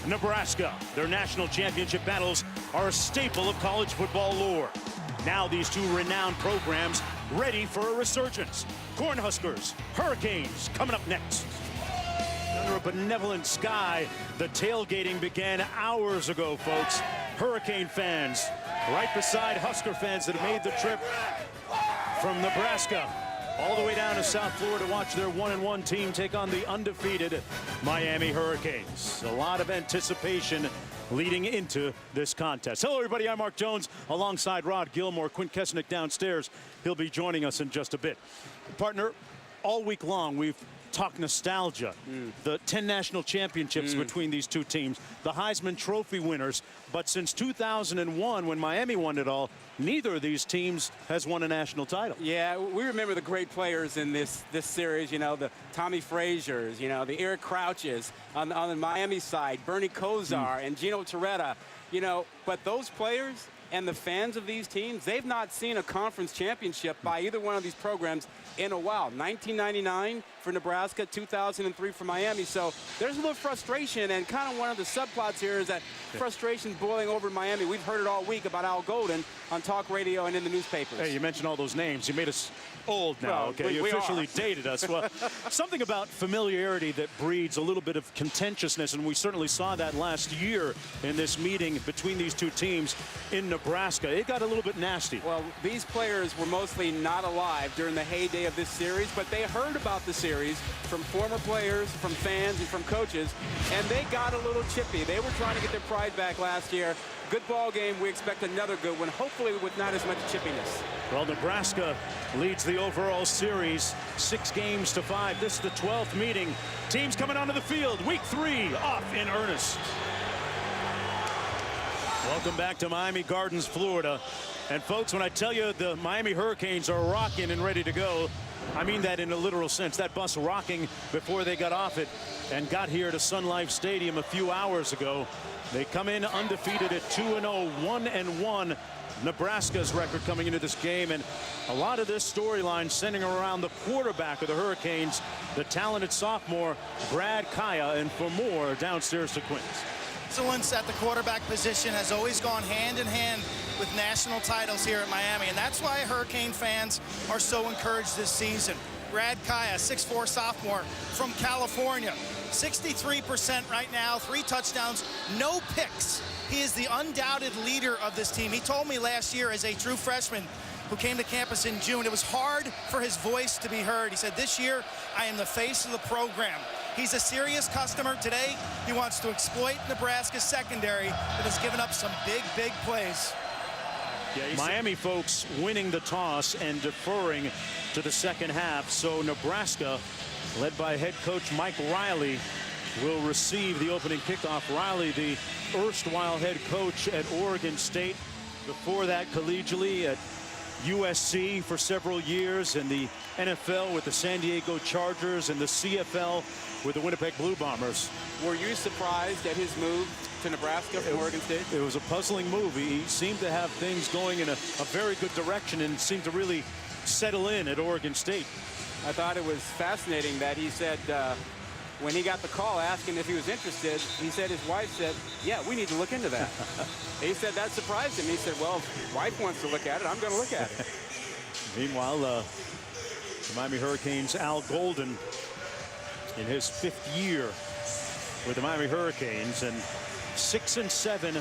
Nebraska. Their national championship battles are a staple of college football lore. Now these two renowned programs ready for a resurgence. Cornhuskers, Hurricanes coming up next. Under a benevolent sky, the tailgating began hours ago, folks. Hurricane fans right beside Husker fans that have made the trip from Nebraska all the way down to South Florida to watch their 1-1 team take on the undefeated Miami Hurricanes. A lot of anticipation leading into this contest. Hello, everybody. I'm Mark Jones alongside Rod Gilmore. Quint Kesnick downstairs. He'll be joining us in just a bit. Partner, all week long we've talked nostalgia. The 10 national championships between these two teams, the Heisman Trophy winners. But since 2001, when Miami won it all, neither of these teams has won a national title. Yeah, we remember the great players in this series. You know, the Tommy Frazier's, you know, the Eric Crouches on the Miami side, Bernie Kosar and Gino Torretta. You know, but those players and the fans of these teams, they've not seen a conference championship by either one of these programs in a while. 1999 for Nebraska, 2003 for Miami. So there's a little frustration, and kind of one of the subplots here is that frustration boiling over in Miami. We've heard it all week about Al Golden on talk radio and in the newspapers. Hey, you mentioned all those names. You made us old now, well, okay? You officially dated us. Well, something about familiarity that breeds a little bit of contentiousness, and we certainly saw that last year in this meeting between these two teams in Nebraska. It got a little bit nasty. Well, these players were mostly not alive during the heyday of this series, but they heard about the series from former players, from fans, and from coaches, and they got a little chippy. They were trying to get their pride back last year. Good ball game. We expect another good one, hopefully with not as much chippiness. Well, Nebraska leads the overall series 6-5. This is the 12th meeting. Teams coming onto the field. Week 3 off in earnest. Welcome back to Miami Gardens, Florida. And folks, when I tell you the Miami Hurricanes are rocking and ready to go, I mean that in a literal sense. That bus rocking before they got off it and got here to Sun Life Stadium a few hours ago. They come in undefeated at 2-0, 1-1. Nebraska's record coming into this game, and a lot of this storyline centering around the quarterback of the Hurricanes, the talented sophomore Brad Kaaya. And for more, downstairs to Quint. Excellence at the quarterback position has always gone hand in hand with national titles here at Miami, and that's why Hurricane fans are so encouraged this season. Brad Kaaya, 6'4" sophomore from California, 63% right now, 3 touchdowns, no picks. He is the undoubted leader of this team. He told me last year as a true freshman who came to campus in June, it was hard for his voice to be heard. He said, this year, I am the face of the program. He's a serious customer. Today, he wants to exploit Nebraska's secondary that has given up some big plays. Yeah, Miami folks winning the toss and deferring to the second half. So Nebraska, led by head coach Mike Riley, will receive the opening kickoff. Riley, the erstwhile head coach at Oregon State. Before that, collegially at USC for several years, and the NFL with the San Diego Chargers, and the CFL with the Winnipeg Blue Bombers. Were you surprised at his move to Nebraska from Oregon State? It was a puzzling move. He seemed to have things going in a very good direction and seemed to really settle in at Oregon State. I thought it was fascinating that he said when he got the call asking if he was interested, he said his wife said, yeah, we need to look into that. He said that surprised him. He said, well, if wife wants to look at it, I'm going to look at it. Meanwhile, the Miami Hurricanes' Al Golden in his 5th year with the Miami Hurricanes, and 6-7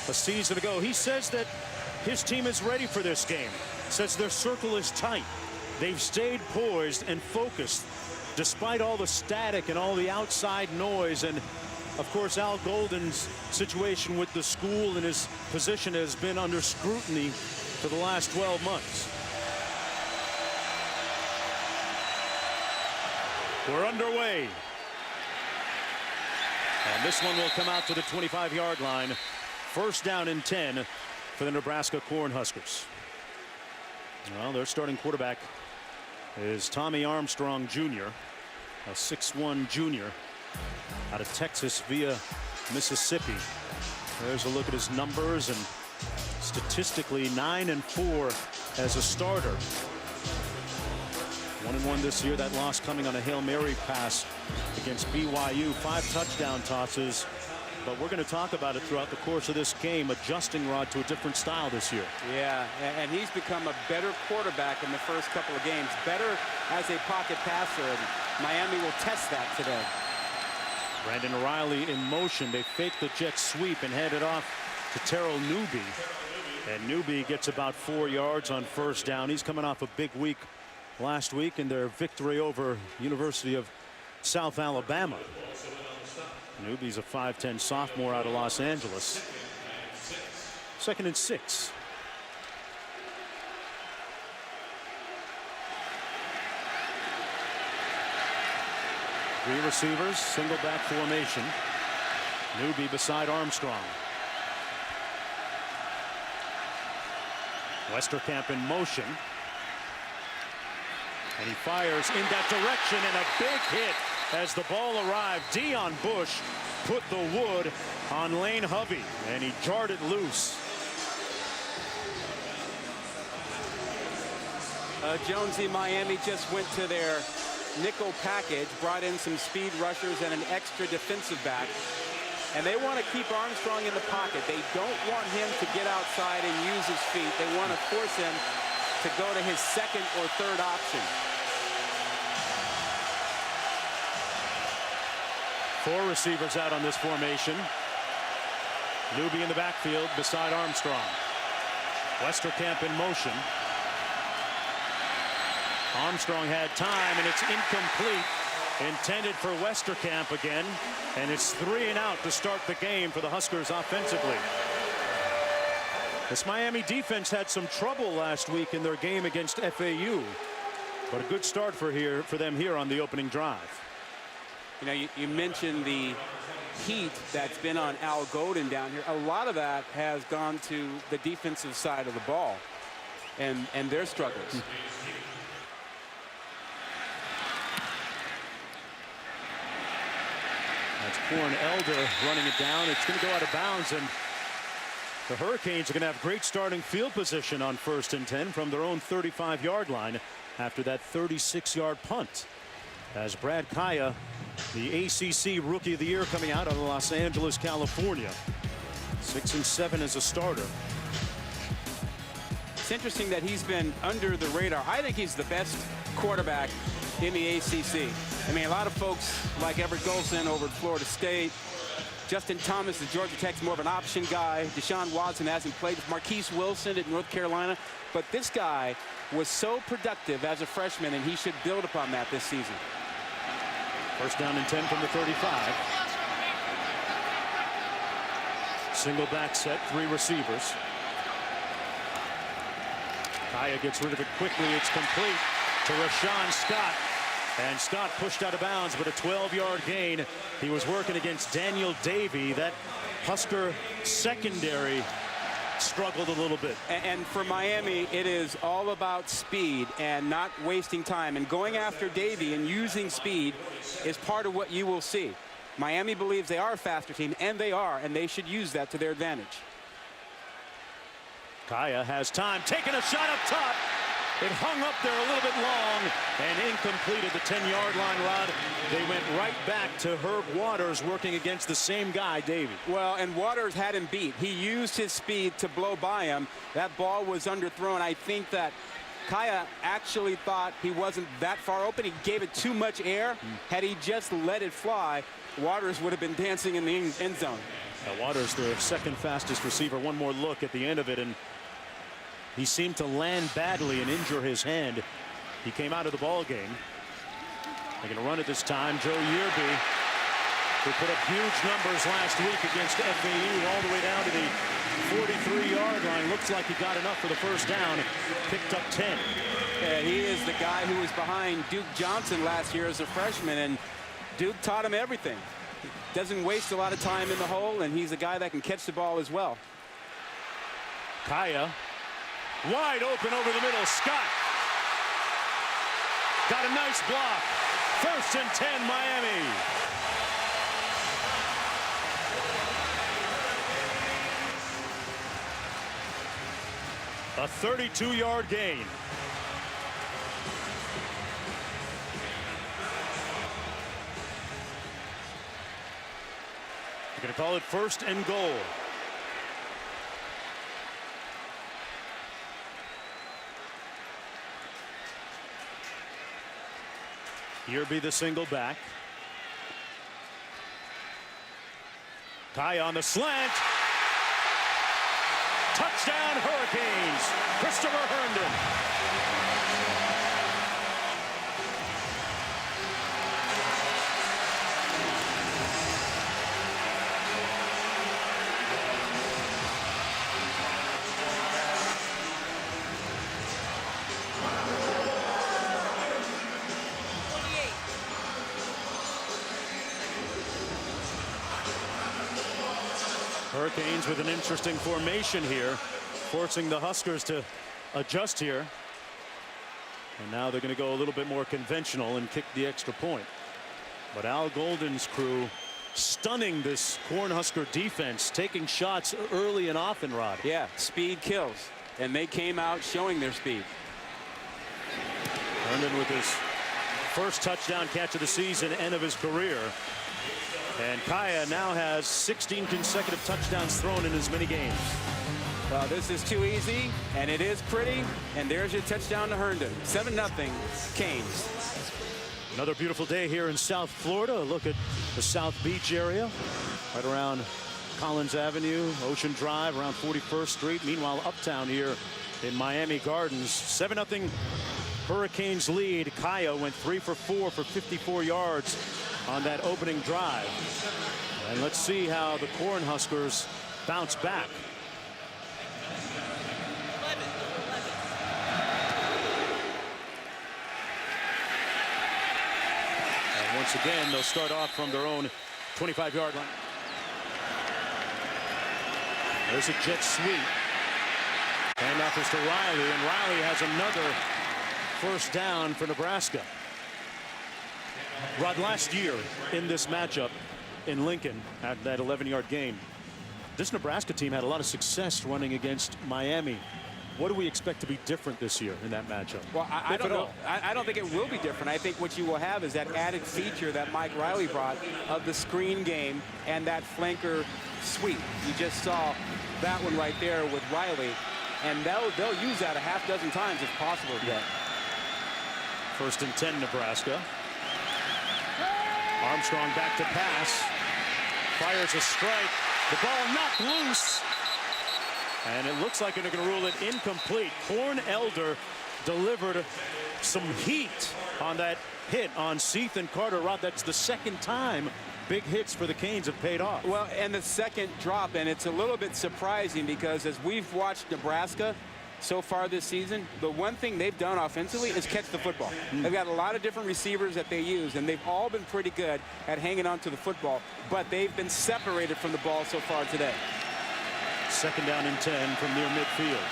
a season ago. He says that his team is ready for this game. Says their circle is tight. They've stayed poised and focused despite all the static and all the outside noise. And of course, Al Golden's situation with the school and his position has been under scrutiny for the last 12 months. We're underway. And this one will come out to the 25-yard line. First down and 10 for the Nebraska Cornhuskers. Well, their starting quarterback is Tommy Armstrong Jr., a 6'1" junior out of Texas via Mississippi. There's a look at his numbers, and statistically 9-4 as a starter. 1-1 this year. That loss coming on a Hail Mary pass against BYU. 5 touchdown tosses, but we're going to talk about it throughout the course of this game, adjusting Rod to a different style this year. Yeah, and he's become a better quarterback in the first couple of games, better as a pocket passer, and Miami will test that today. Brandon Riley in motion. They fake the jet sweep and hand it off to Terrell Newby. And Newby gets about 4 yards on first down. He's coming off a big week last week in their victory over University of South Alabama. Newby's a 5'10" sophomore out of Los Angeles. 2nd and 6. Three receivers, single back formation. Newby beside Armstrong. Westerkamp in motion. And he fires in that direction, and a big hit as the ball arrived. Dion Bush put the wood on Lane Hovey, and he jarred it loose. Jonesy, Miami just went to their nickel package, brought in some speed rushers and an extra defensive back. And they want to keep Armstrong in the pocket. They don't want him to get outside and use his feet. They want to force him to go to his second or third option. 4 receivers out on this formation. Newby in the backfield beside Armstrong. Westerkamp in motion. Armstrong had time, and it's incomplete. Intended for Westerkamp again, and it's 3 and out to start the game for the Huskers offensively. This Miami defense had some trouble last week in their game against FAU, but a good start for them here on the opening drive. You know, you mentioned the heat that's been on Al Golden down here. A lot of that has gone to the defensive side of the ball and their struggles. That's Corn Elder running it down. It's going to go out of bounds, and the Hurricanes are going to have great starting field position on 1st and 10 from their own 35-yard line after that 36-yard punt. As Brad Kaaya, the ACC Rookie of the Year, coming out of Los Angeles, California. 6 and 7 as a starter. It's interesting that he's been under the radar. I think he's the best quarterback in the ACC. I mean, a lot of folks like Everett Golson over at Florida State. Justin Thomas at Georgia Tech's more of an option guy. Deshaun Watson hasn't played. Marquise Wilson at North Carolina. But this guy was so productive as a freshman, and he should build upon that this season. 1st down and 10 from the 35. Single back set, 3 receivers. Kaaya gets rid of it quickly. It's complete to Rashawn Scott. And Scott pushed out of bounds, but a 12-yard gain. He was working against Daniel Davey. That Husker secondary struggled a little bit. And for Miami, it is all about speed and not wasting time. And going after Davey and using speed is part of what you will see. Miami believes they are a faster team, and they should use that to their advantage. Kaaya has time, taking a shot up top. It hung up there a little bit long and incomplete at the 10-yard line, Rod. They went right back to Herb Waters working against the same guy, Davey. Well, and Waters had him beat. He used his speed to blow by him. That ball was underthrown. I think that Kaaya actually thought he wasn't that far open. He gave it too much air. Had he just let it fly, Waters would have been dancing in the end zone. Now Waters, the 2nd fastest receiver. One more look at the end of it, and he seemed to land badly and injure his hand. He came out of the ball game. They're going to run it this time. Joe Yearby, who put up huge numbers last week against FAU, all the way down to the 43-yard line. Looks like he got enough for the 1st down. Picked up 10. Yeah, he is the guy who was behind Duke Johnson last year as a freshman, and Duke taught him everything. Doesn't waste a lot of time in the hole, and he's a guy that can catch the ball as well. Kaaya, wide open over the middle. Scott got a nice block. 1st and 10, Miami. A 32-yard gain. They're Gonna call it 1st and goal. Here be the single back. Kaaya on the slant. Touchdown Hurricanes. Christopher Herndon. Hurricanes with an interesting formation here, forcing the Huskers to adjust here. And now they're going to go a little bit more conventional and kick the extra point. But Al Golden's crew stunning this Cornhusker defense, taking shots early and often, Rod. Yeah, speed kills. And they came out showing their speed. Herndon with his first touchdown catch of the season and of his career. And Kaaya now has 16 consecutive touchdowns thrown in as many games. Well, this is too easy, and it is pretty. And there's your touchdown to Herndon. 7-0 Canes. Another beautiful day here in South Florida. A look at the South Beach area, right around Collins Avenue, Ocean Drive, around 41st Street. Meanwhile, uptown here in Miami Gardens, 7-0 Hurricanes lead. Kaaya went 3 for 4 for 54 yards on that opening drive. And let's see how the Cornhuskers bounce back. And once again, they'll start off from their own 25-yard line. There's a jet sweep. Handoff is to Riley, and Riley has another first down for Nebraska. Rod, last year in this matchup in Lincoln at that 11-yard game, this Nebraska team had a lot of success running against Miami. What do we expect to be different this year in that matchup? Well, I don't know. I don't think it will be different. I think what you will have is that added feature that Mike Riley brought of the screen game and that flanker sweep. You just saw that one right there with Riley, and they'll use that a half dozen times if possible today. 1st and 10 Nebraska. Armstrong back to pass. Fires a strike. The ball knocked loose. And it looks like they're going to rule it incomplete. Corn Elder delivered some heat on that hit on Seath and Carter. Rod, that's the second time big hits for the Canes have paid off. Well, and the second drop, and it's a little bit surprising because as we've watched Nebraska so far this season, the one thing they've done offensively is catch the football. They've got a lot of different receivers that they use, and they've all been pretty good at hanging on to the football, but they've been separated from the ball so far today. 2nd down and 10 from near midfield.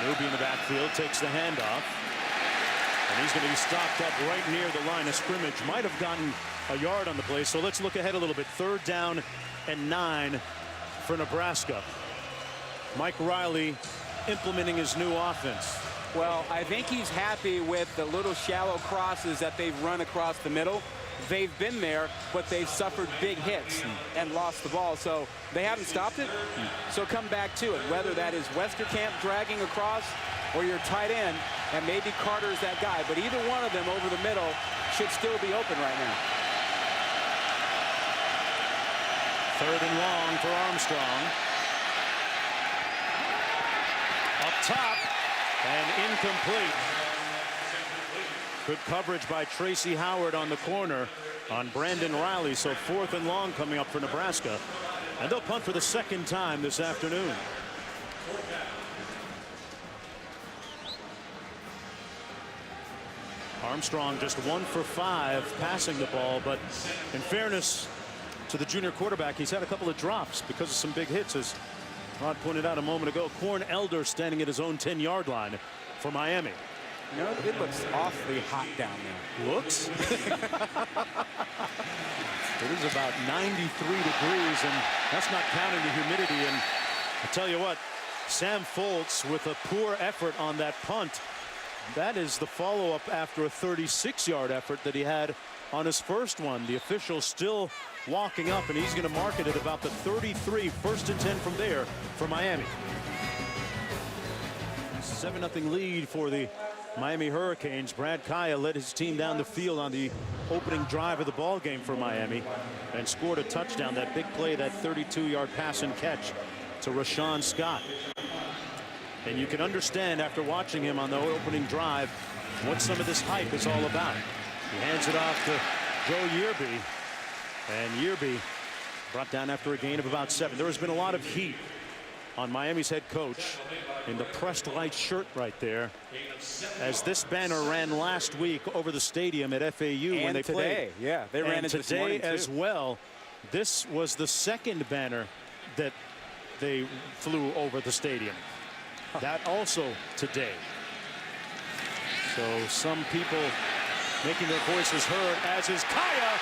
Newby in the backfield takes the handoff, and he's going to be stopped up right near the line of scrimmage. Might have gotten a yard on the play, so let's look ahead a little bit. 3rd down and 9 for Nebraska. Mike Riley implementing his new offense. Well, I think he's happy with the little shallow crosses that they've run across the middle. They've been there, but they've suffered big hits and lost the ball. So they haven't stopped it. So come back to it, whether that is Westerkamp dragging across or your tight end, and maybe Carter's that guy. But either one of them over the middle should still be open right now. 3rd and long for Armstrong. Up top and incomplete. Good coverage by Tracy Howard on the corner on Brandon Riley. So 4th and long coming up for Nebraska. And they'll punt for the 2nd time this afternoon. Armstrong just 1 for 5 passing the ball, but in fairness to the junior quarterback, he's had a couple of drops because of some big hits, as Rod pointed out a moment ago. Corn Elder standing at his own 10-yard line for Miami. You know, it looks awfully hot down there. Looks? It is about 93 degrees, and that's not counting the humidity. And I tell you what, Sam Foltz with a poor effort on that punt. That is the follow-up after a 36-yard effort that he had on his first one. The official still walking up, and he's going to mark it at about the 33. 1st and 10 from there for Miami. 7-0 lead for the Miami Hurricanes. Brad Kaaya led his team down the field on the opening drive of the ball game for Miami and scored a touchdown. That big play, that 32-yard pass and catch to Rashawn Scott. And you can understand after watching him on the opening drive what some of this hype is all about. He hands it off to Joe Yearby, and Yearby brought down after a gain of about 7. There has been a lot of heat on Miami's head coach in the pressed white shirt right there, as this banner ran last week over the stadium at FAU when they played. Yeah, they ran it this morning today as well. This was the second banner that they flew over the stadium. That also today. So some people making their voices heard, as is Kaaya,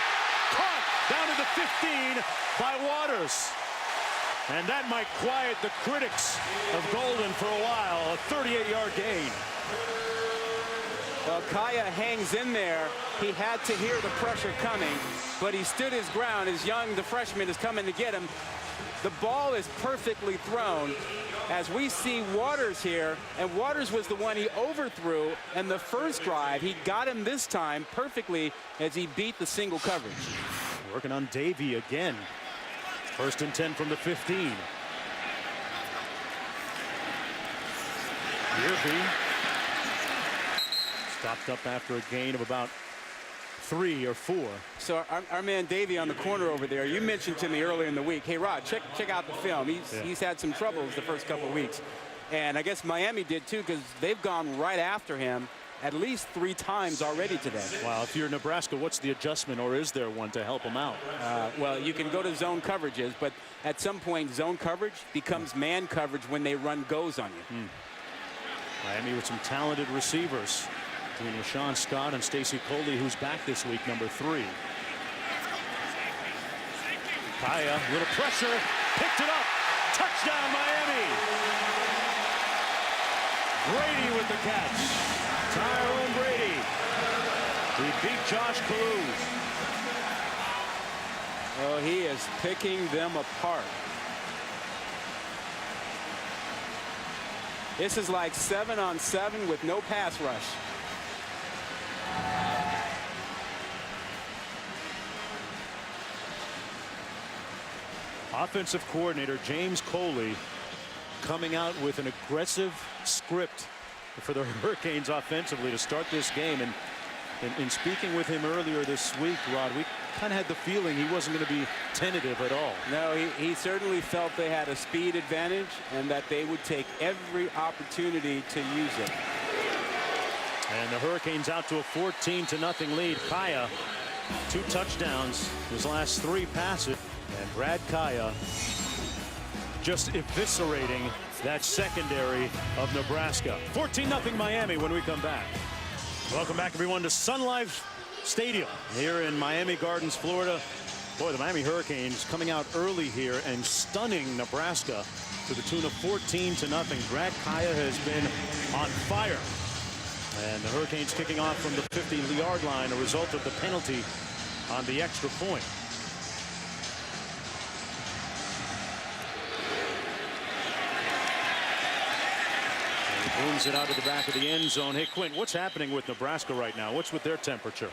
caught down to the 15 by Waters. And that might quiet the critics of Golden for a while. A 38-yard gain. Well, Kaaya hangs in there. He had to hear the pressure coming, but he stood his ground as Young, the freshman, is coming to get him. The ball is perfectly thrown. As we see Waters here, and Waters was the one he overthrew in the first drive. He got him this time perfectly as he beat the single coverage. Working on Davey again. 1st and 10 from the 15. Yearby stopped up after a gain of about 3 or 4. So our man Davey on the corner over there, you mentioned to me earlier in the week, hey Rod, check out the film. He's had some troubles the first couple of weeks. And I guess Miami did too, because they've gone right after him at least 3 times already today. Wow, if you're Nebraska, what's the adjustment, or is there one to help him out? Well, you can go to zone coverages, but at some point zone coverage becomes man coverage when they run goes on you. Miami with some talented receivers between Rashawn Scott and Stacy Coley, who's back this week, number 3. Kaaya, little pressure, picked it up, touchdown Miami. Brady with the catch. Tyrone Brady. He beat Josh Kalu. Oh, he is picking them apart. This is like 7-on-7 with no pass rush. Offensive coordinator James Coley coming out with an aggressive script for the Hurricanes offensively to start this game. And in speaking with him earlier this week, Rod, we kind of had the feeling he wasn't going to be tentative at all. No, he certainly felt they had a speed advantage and that they would take every opportunity to use it. And the Hurricanes out to a 14-0 lead. Kaaya, 2 touchdowns his last 3 passes. And Brad Kaaya just eviscerating that secondary of Nebraska. 14-0 Miami when we come back. Welcome back, everyone, to Sun Life Stadium here in Miami Gardens, Florida. Boy, the Miami Hurricanes coming out early here and stunning Nebraska to the tune of 14-0. Brad Kaaya has been on fire. And the Hurricanes kicking off from the 50-yard line, a result of the penalty on the extra point. Booms it out to the back of the end zone. Hey, Quint, what's happening with Nebraska right now? What's with their temperature?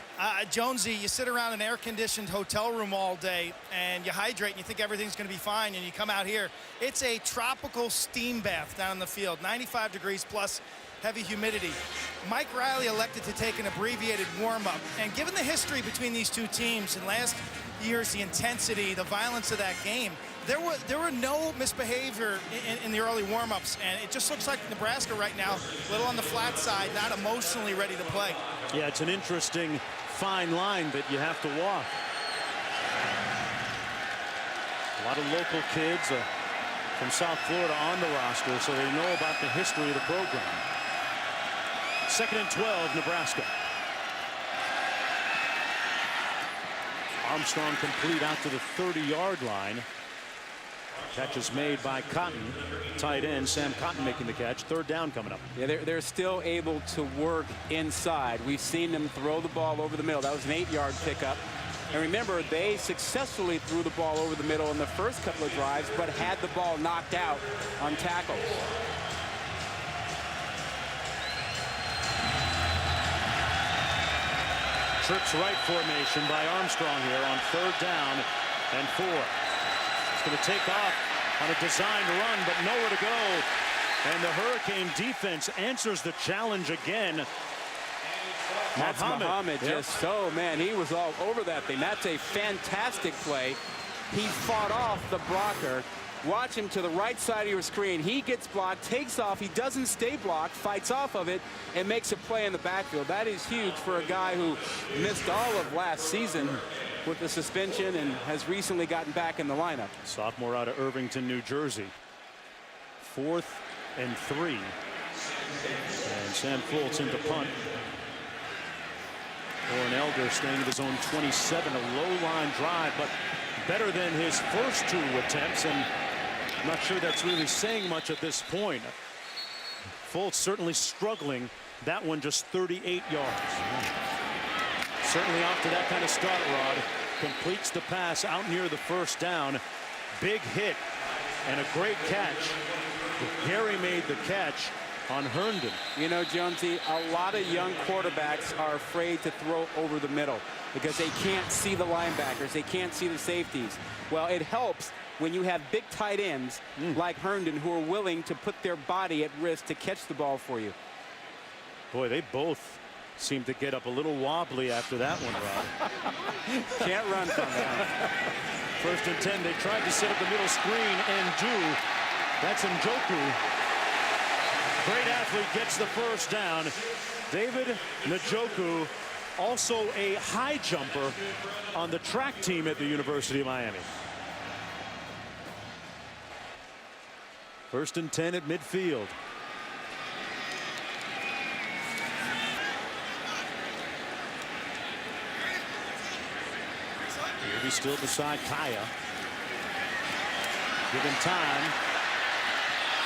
Jonesy, you sit around an air-conditioned hotel room all day and you hydrate and you think everything's going to be fine, and you come out here. It's a tropical steam bath down in the field, 95 degrees plus heavy humidity. Mike Riley elected to take an abbreviated warm-up, and given the history between these two teams and last year's the intensity, the violence of that game, there were no misbehavior in the early warm-ups, and it just looks like Nebraska right now, a little on the flat side, not emotionally ready to play. Yeah, it's an interesting fine line that you have to walk. A lot of local kids from South Florida on the roster, so they know about the history of the program. 2nd and 12, Nebraska. Armstrong complete out to the 30-yard line. Catch is made by Cotton. Tight end Sam Cotton making the catch. Third down coming up. Yeah, they're still able to work inside. We've seen them throw the ball over the middle. That was an 8-yard pickup. And remember, they successfully threw the ball over the middle in the first couple of drives, but had the ball knocked out on tackles. Trips right formation by Armstrong here on 3rd down and 4. It's going to take off on a designed run, but nowhere to go. And the Hurricane defense answers the challenge again. That's Muhammad. Just man, he was all over that thing. That's a fantastic play. He fought off the blocker. Watch him to the right side of your screen. He gets blocked, takes off. He doesn't stay blocked, fights off of it, and makes a play in the backfield. That is huge for a guy who missed all of last season with the suspension and has recently gotten back in the lineup. Sophomore out of Irvington, New Jersey. 4th and 3. And Sam Foltz into punt. Warren Elder staying at his own 27, a low-line drive, but better than his first 2 attempts, and I'm not sure that's really saying much at this point. Foltz certainly struggling. That one just 38 yards. Certainly off to that kind of start, Rod. Completes the pass out near the 1st down. Big hit and a great catch. Gary made the catch on Herndon. You know, Jonesy, a lot of young quarterbacks are afraid to throw over the middle because they can't see the linebackers. They can't see the safeties. Well, it helps when you have big tight ends like Herndon who are willing to put their body at risk to catch the ball for you. Boy, they both seem to get up a little wobbly after that one, Rob. Can't run from that. 1st and 10. They tried to set up the middle screen and do. That's Njoku. Great athlete gets the 1st down. David Njoku, also a high jumper on the track team at the University of Miami. 1st and 10 at midfield. Yearby still beside Kaaya. Given time.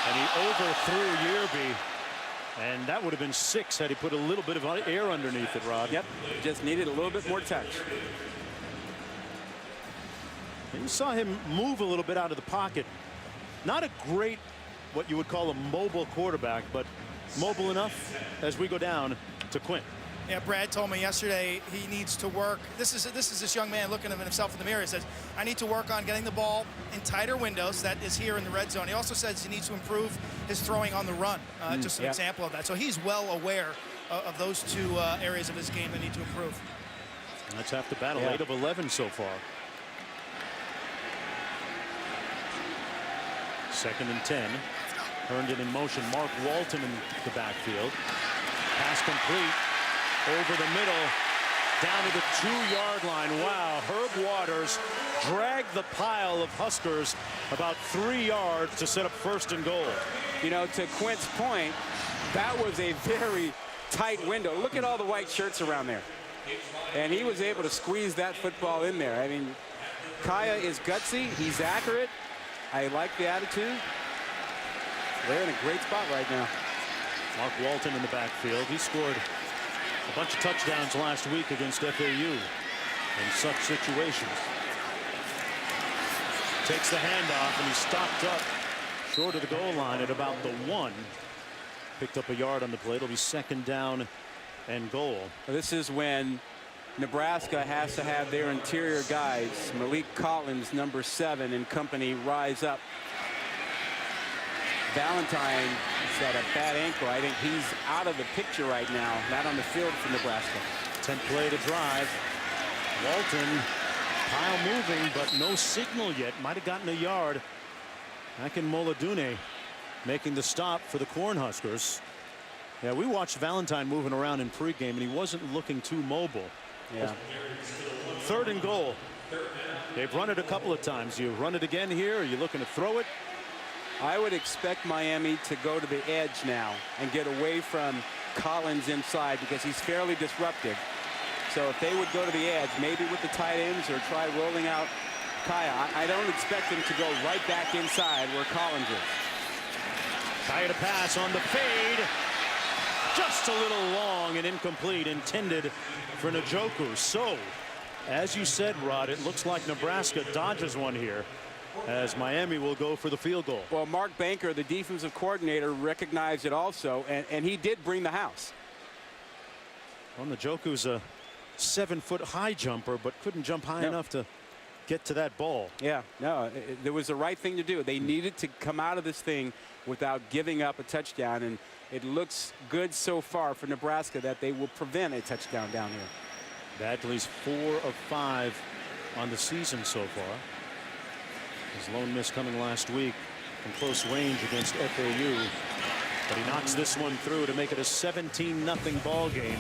And he overthrew Yearby. And that would have been 6 had he put a little bit of air underneath it, Rod. Yep, just needed a little bit more touch. And you saw him move a little bit out of the pocket. Not a great, what you would call a mobile quarterback, but mobile enough as we go down to Quint. Yeah, Brad told me yesterday he needs to work. This is this young man looking at himself in the mirror. He says, I need to work on getting the ball in tighter windows. That is here in the red zone. He also says he needs to improve his throwing on the run. Just an example of that. So he's well aware of those 2 areas of his game that need to improve. And that's half the battle. 8 of 11 so far. 2nd and 10. Herndon in motion. Mark Walton in the backfield. Pass complete. Over the middle, down to the 2-yard line. Wow, Herb Waters dragged the pile of Huskers about 3 yards to set up 1st and goal. You know, to Quint's point, that was a very tight window. Look at all the white shirts around there. And he was able to squeeze that football in there. I mean, Kaaya is gutsy. He's accurate. I like the attitude. They're in a great spot right now. Mark Walton in the backfield. He scored a bunch of touchdowns last week against FAU in such situations. Takes the handoff and he's stopped up short of the goal line at about the 1. Picked up a yard on the play. It'll be 2nd down and goal. This is when Nebraska has to have their interior guys, Malik Collins, number 7, and company, rise up. Valentine has had a bad ankle. I think he's out of the picture right now, not on the field for Nebraska. 10th play to drive. Walton, pile moving, but no signal yet. Might have gotten a yard. Akin Moladune making the stop for the Cornhuskers. Yeah, we watched Valentine moving around in pregame, and he wasn't looking too mobile. Yeah. 3rd and goal. They've run it a couple of times. You run it again here? Are you looking to throw it? I would expect Miami to go to the edge now and get away from Collins inside because he's fairly disruptive. So if they would go to the edge, maybe with the tight ends or try rolling out Kaaya. I don't expect him to go right back inside where Collins is. Kaaya to pass on the fade. Just a little long and incomplete, intended for Njoku. So, as you said, Rod, it looks like Nebraska dodges one here, as Miami will go for the field goal. Well, Mark Banker, the defensive coordinator, recognized it also, and he did bring the house. Well, Njoku's a 7-foot high jumper, but couldn't jump high enough to get to that ball. Yeah, no, it was the right thing to do. They needed to come out of this thing without giving up a touchdown, and it looks good so far for Nebraska that they will prevent a touchdown down here. Badgley's 4 of 5 on the season so far. His lone miss coming last week from close range against FAU. But he knocks this one through to make it a 17-0 ball game.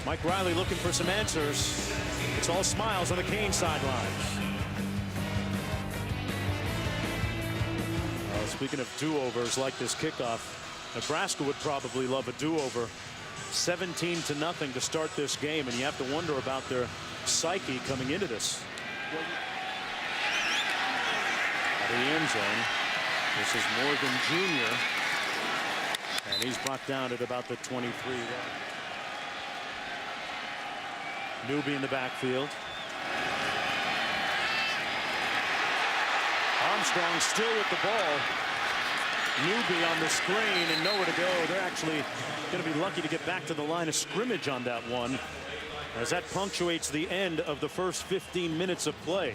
Mike Riley looking for some answers. It's all smiles on the Cane sidelines. Speaking of do-overs like this kickoff, Nebraska would probably love a do-over. 17-0 to start this game, and you have to wonder about their psyche coming into this. Out of the end zone, this is Morgan Jr., and he's brought down at about the 23. Newby in the backfield. Armstrong still with the ball. Newby on the screen and nowhere to go. They're actually going to be lucky to get back to the line of scrimmage on that one, as that punctuates the end of the first 15 minutes of play.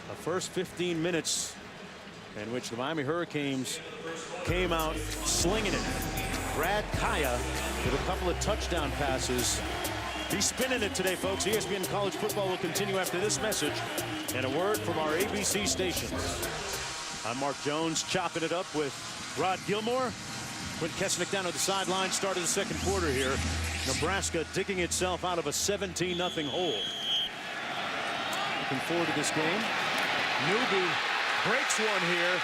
The first 15 minutes in which the Miami Hurricanes came out slinging it. Brad Kaaya with a couple of touchdown passes. He's spinning it today, folks. ESPN College Football will continue after this message and a word from our ABC stations. I'm Mark Jones, chopping it up with Rod Gilmore. Quint Kesnick down at the sideline. Start of the second quarter here. Nebraska digging itself out of a 17-0 hole. Looking forward to this game. Newby breaks one here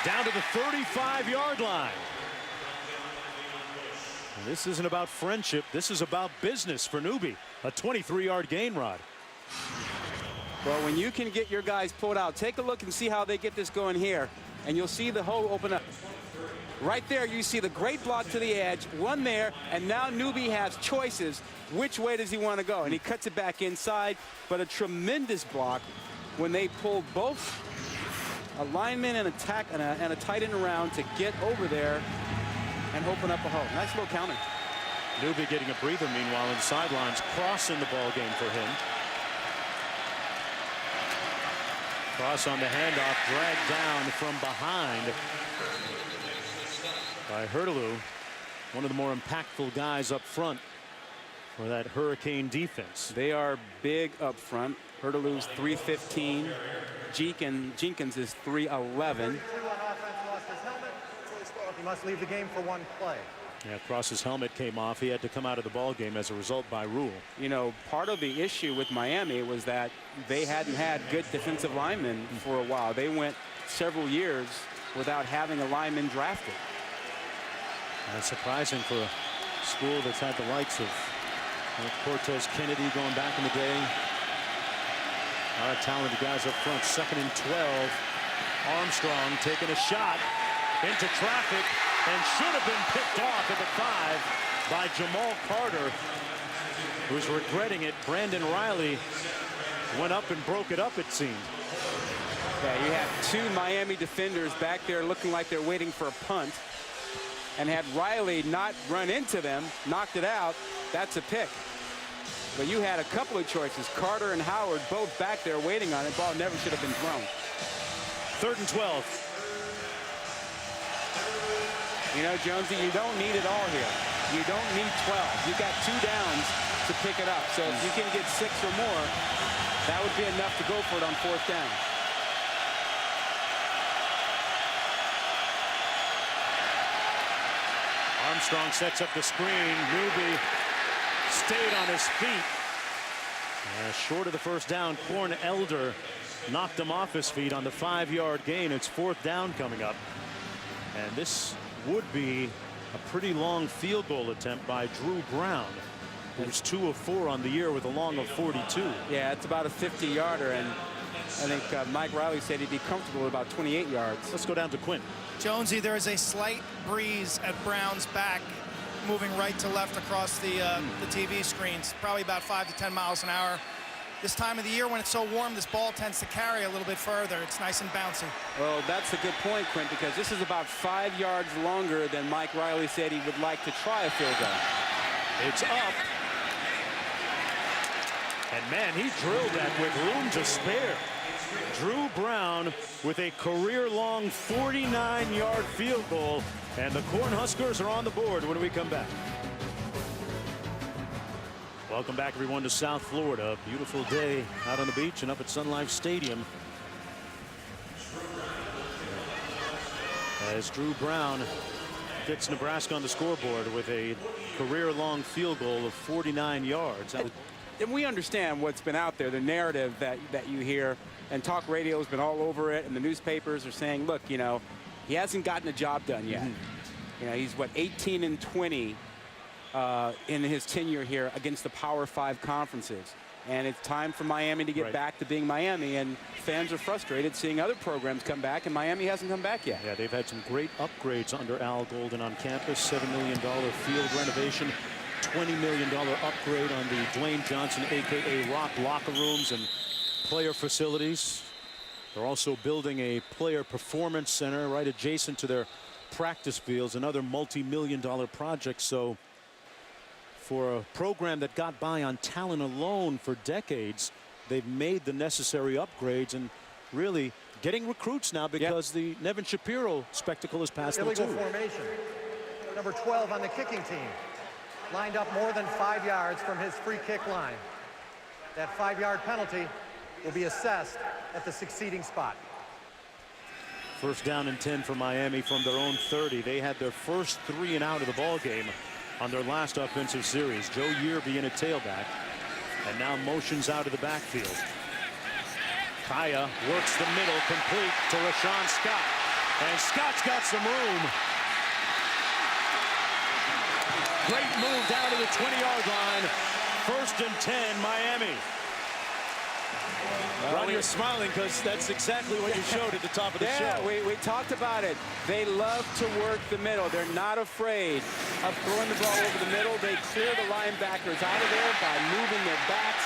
down to the 35-yard line. This isn't about friendship. This is about business for Newby. A 23-yard gain, Rod. Well, when you can get your guys pulled out, take a look and see how they get this going here, and you'll see the hole open up. Right there, you see the great block to the edge, one there, and now Newby has choices. Which way does he want to go? And he cuts it back inside, but a tremendous block when they pull both a lineman and a tight end around to get over there and open up a hole. Nice little counter. Newby getting a breather meanwhile in the sidelines, crossing the ball game for him. Cross on the handoff, dragged down from behind by Hurtelou, one of the more impactful guys up front for that Hurricane defense. They are big up front. Hurtelou's 315. Jenkins is 311. He must leave the game for one play. Yeah, Cross's helmet came off. He had to come out of the ball game as a result by rule. You know, part of the issue with Miami was that they hadn't had good defensive linemen for a while. They went several years without having a lineman drafted. That's surprising for a school that's had the likes of Cortez Kennedy going back in the day. A lot of talented guys up front. 2nd and 12. Armstrong taking a shot into traffic and should have been picked off at the 5 by Jamal Carter, who's regretting it. Brandon Riley went up and broke it up, it seemed. Yeah, you have two Miami defenders back there looking like they're waiting for a punt. And had Riley not run into them, knocked it out, that's a pick. But you had a couple of choices. Carter and Howard both back there waiting on it. Ball never should have been thrown. 3rd and 12. You know, Jonesy, you don't need it all here. You don't need 12. You got 2 downs to pick it up. So if you can get 6 or more, that would be enough to go for it on 4th down. Armstrong sets up the screen. Newby stayed on his feet. Short of the 1st down, Corn Elder knocked him off his feet on the 5-yard gain. It's 4th down coming up. And this would be a pretty long field goal attempt by Drew Brown. There's 2 of 4 on the year with a long of 42. Yeah, it's about a 50-yarder, and I think Mike Riley said he'd be comfortable with about 28 yards. Let's go down to Quinn. Jonesy, there is a slight breeze at Brown's back, moving right to left across the TV screens, probably about 5 to 10 miles an hour. This time of the year when it's so warm, this ball tends to carry a little bit further. It's nice and bouncy. Well, that's a good point, Quint, because this is about 5 yards longer than Mike Riley said he would like to try a field goal. It's up. And man, he drilled that with room to spare. Drew Brown with a career-long 49-yard field goal, and the Cornhuskers are on the board when we come back. Welcome back, everyone, to South Florida. Beautiful day out on the beach and up at Sun Life Stadium. As Drew Brown gets Nebraska on the scoreboard with a career-long field goal of 49 yards. And we understand what's been out there, the narrative that you hear, and talk radio has been all over it, and the newspapers are saying, look, you know, he hasn't gotten the job done yet. You know, he's, what, 18 and 20 in his tenure here against the Power 5 conferences. And it's time for Miami to get back to being Miami, and fans are frustrated seeing other programs come back, and Miami hasn't come back yet. Yeah, they've had some great upgrades under Al Golden on campus. $7 million field renovation, $20 million upgrade on the Dwayne Johnson, a.k.a. Rock, locker rooms and player facilities. They're also building a player performance center right adjacent to their practice fields, another multi-million-dollar project. So for a program that got by on talent alone for decades, they've made the necessary upgrades and really getting recruits now because the Nevin Shapiro spectacle has passed them too. Illegal formation. Number 12 on the kicking team lined up more than 5 yards from his free kick line. That 5-yard penalty will be assessed at the succeeding spot. First down and 10 for Miami from their own 30. They had their first 3 and out of the ball game on their last offensive series. Joe Year being a tailback, and now motions out of the backfield. Kaaya works the middle, complete to Rashawn Scott, and Scott's got some room. Great move down to the 20-yard line. First and 10, Miami. Ron, you're smiling because that's exactly what you showed at the top of the show. We talked about it. They love to work the middle. They're not afraid of throwing the ball over the middle. They clear the linebackers out of there by moving their backs,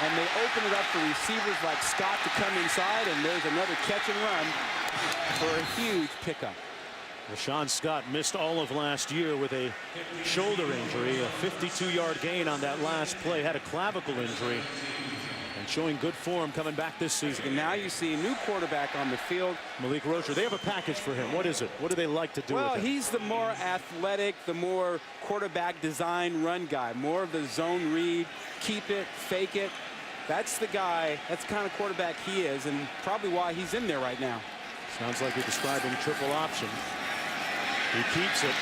and they open it up for receivers like Scott to come inside, and there's another catch and run for a huge pickup. Rashawn Scott missed all of last year with a shoulder injury, a 52-yard gain on that last play, had a clavicle injury, and showing good form coming back this season. And now you see a new quarterback on the field. Malik Rozier. They have a package for him. What is it? What do they like to do with him? Well, he's the more athletic, the more quarterback design run guy, more of the zone read, keep it, fake it. That's the guy, that's the kind of quarterback he is, and probably why he's in there right now. Sounds like you're describing triple option. He keeps it,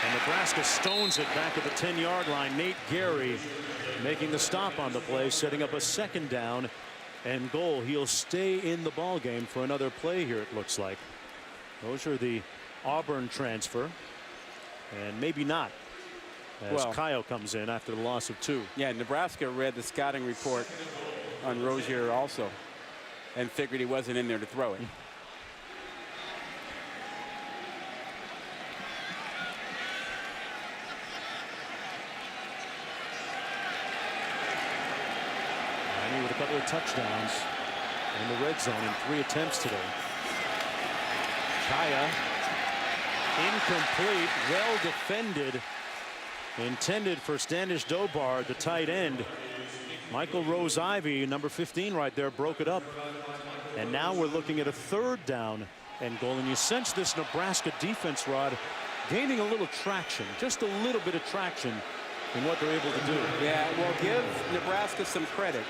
and Nebraska stones it back at the 10-yard line. Nate Gary making the stop on the play, setting up a second down and goal. He'll stay in the ball game for another play here, it looks like. Those are the Auburn transfer, and maybe not, as Kyle comes in after the loss of 2. Yeah, Nebraska read the scouting report on Rozier also and figured he wasn't in there to throw it. With a couple of touchdowns in the red zone in 3 attempts today. Kaaya incomplete, well defended, intended for Standish Dobar, the tight end. Michael Rose-Ivy, number 15 right there, broke it up. And now we're looking at a 3rd down and goal. And you sense this Nebraska defense, Rod, gaining a little traction, just a little bit of traction in what they're able to do. Yeah, well, give Nebraska some credit.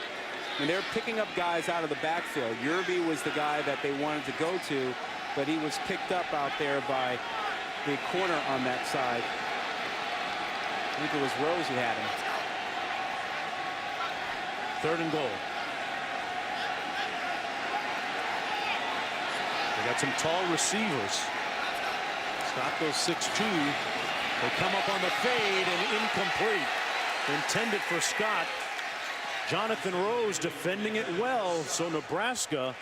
And they're picking up guys out of the backfield. Yerby was the guy that they wanted to go to, but he was picked up out there by the corner on that side. I think it was Rose who had him. 3rd and goal. They got some tall receivers. Scott goes 6'2". They come up on the fade and incomplete. intended for Scott. Jonathan Rose defending it well. So Nebraska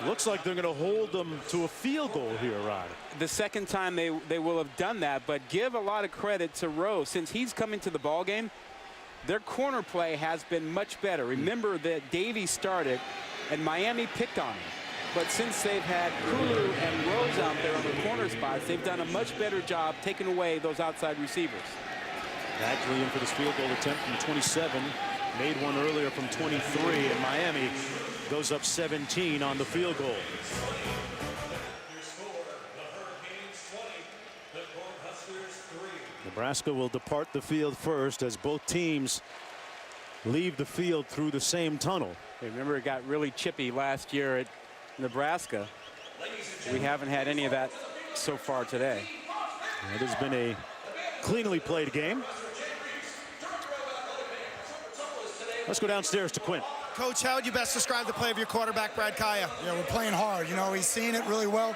looks like they're going to hold them to a field goal here, Rod. The second time they will have done that, but give a lot of credit to Rose. Since he's coming to the ball game, their corner play has been much better. Remember that Davey started and Miami picked on him. But since they've had Kulu and Rose out there on the corner spots, they've done a much better job taking away those outside receivers. Bagley in for this field goal attempt from 27. Made one earlier from 23, and Miami goes up 17 on the field goal. Nebraska will depart the field first as both teams leave the field through the same tunnel. Remember, it got really chippy last year at Nebraska. We haven't had any of that so far today. It has been a cleanly played game. Let's go downstairs to Quint. Coach, how would you best describe the play of your quarterback, Brad Kaaya? Yeah, we're playing hard. You know, he's seeing it really well.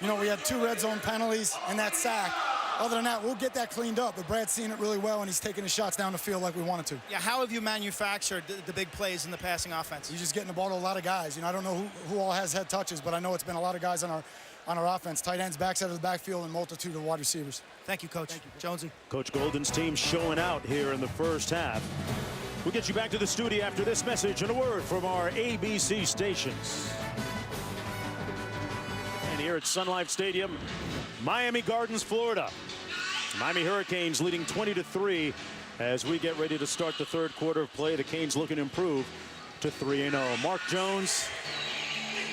You know, we had 2 red zone penalties and that sack. Other than that, we'll get that cleaned up. But Brad's seeing it really well, and he's taking his shots down the field like we wanted to. Yeah, how have you manufactured the big plays in the passing offense? You're just getting the ball to a lot of guys. You know, I don't know who all has head touches, but I know it's been a lot of guys on our offense. Tight ends, backside of the backfield, and multitude of wide receivers. Thank you, Coach. Thank you, Jonesy. Coach Golden's team showing out here in the first half. We'll get you back to the studio after this message and a word from our ABC stations. And here at Sun Life Stadium, Miami Gardens, Florida. Miami Hurricanes leading 20-3 as we get ready to start the third quarter of play. The Canes looking to improve to 3-0. Mark Jones,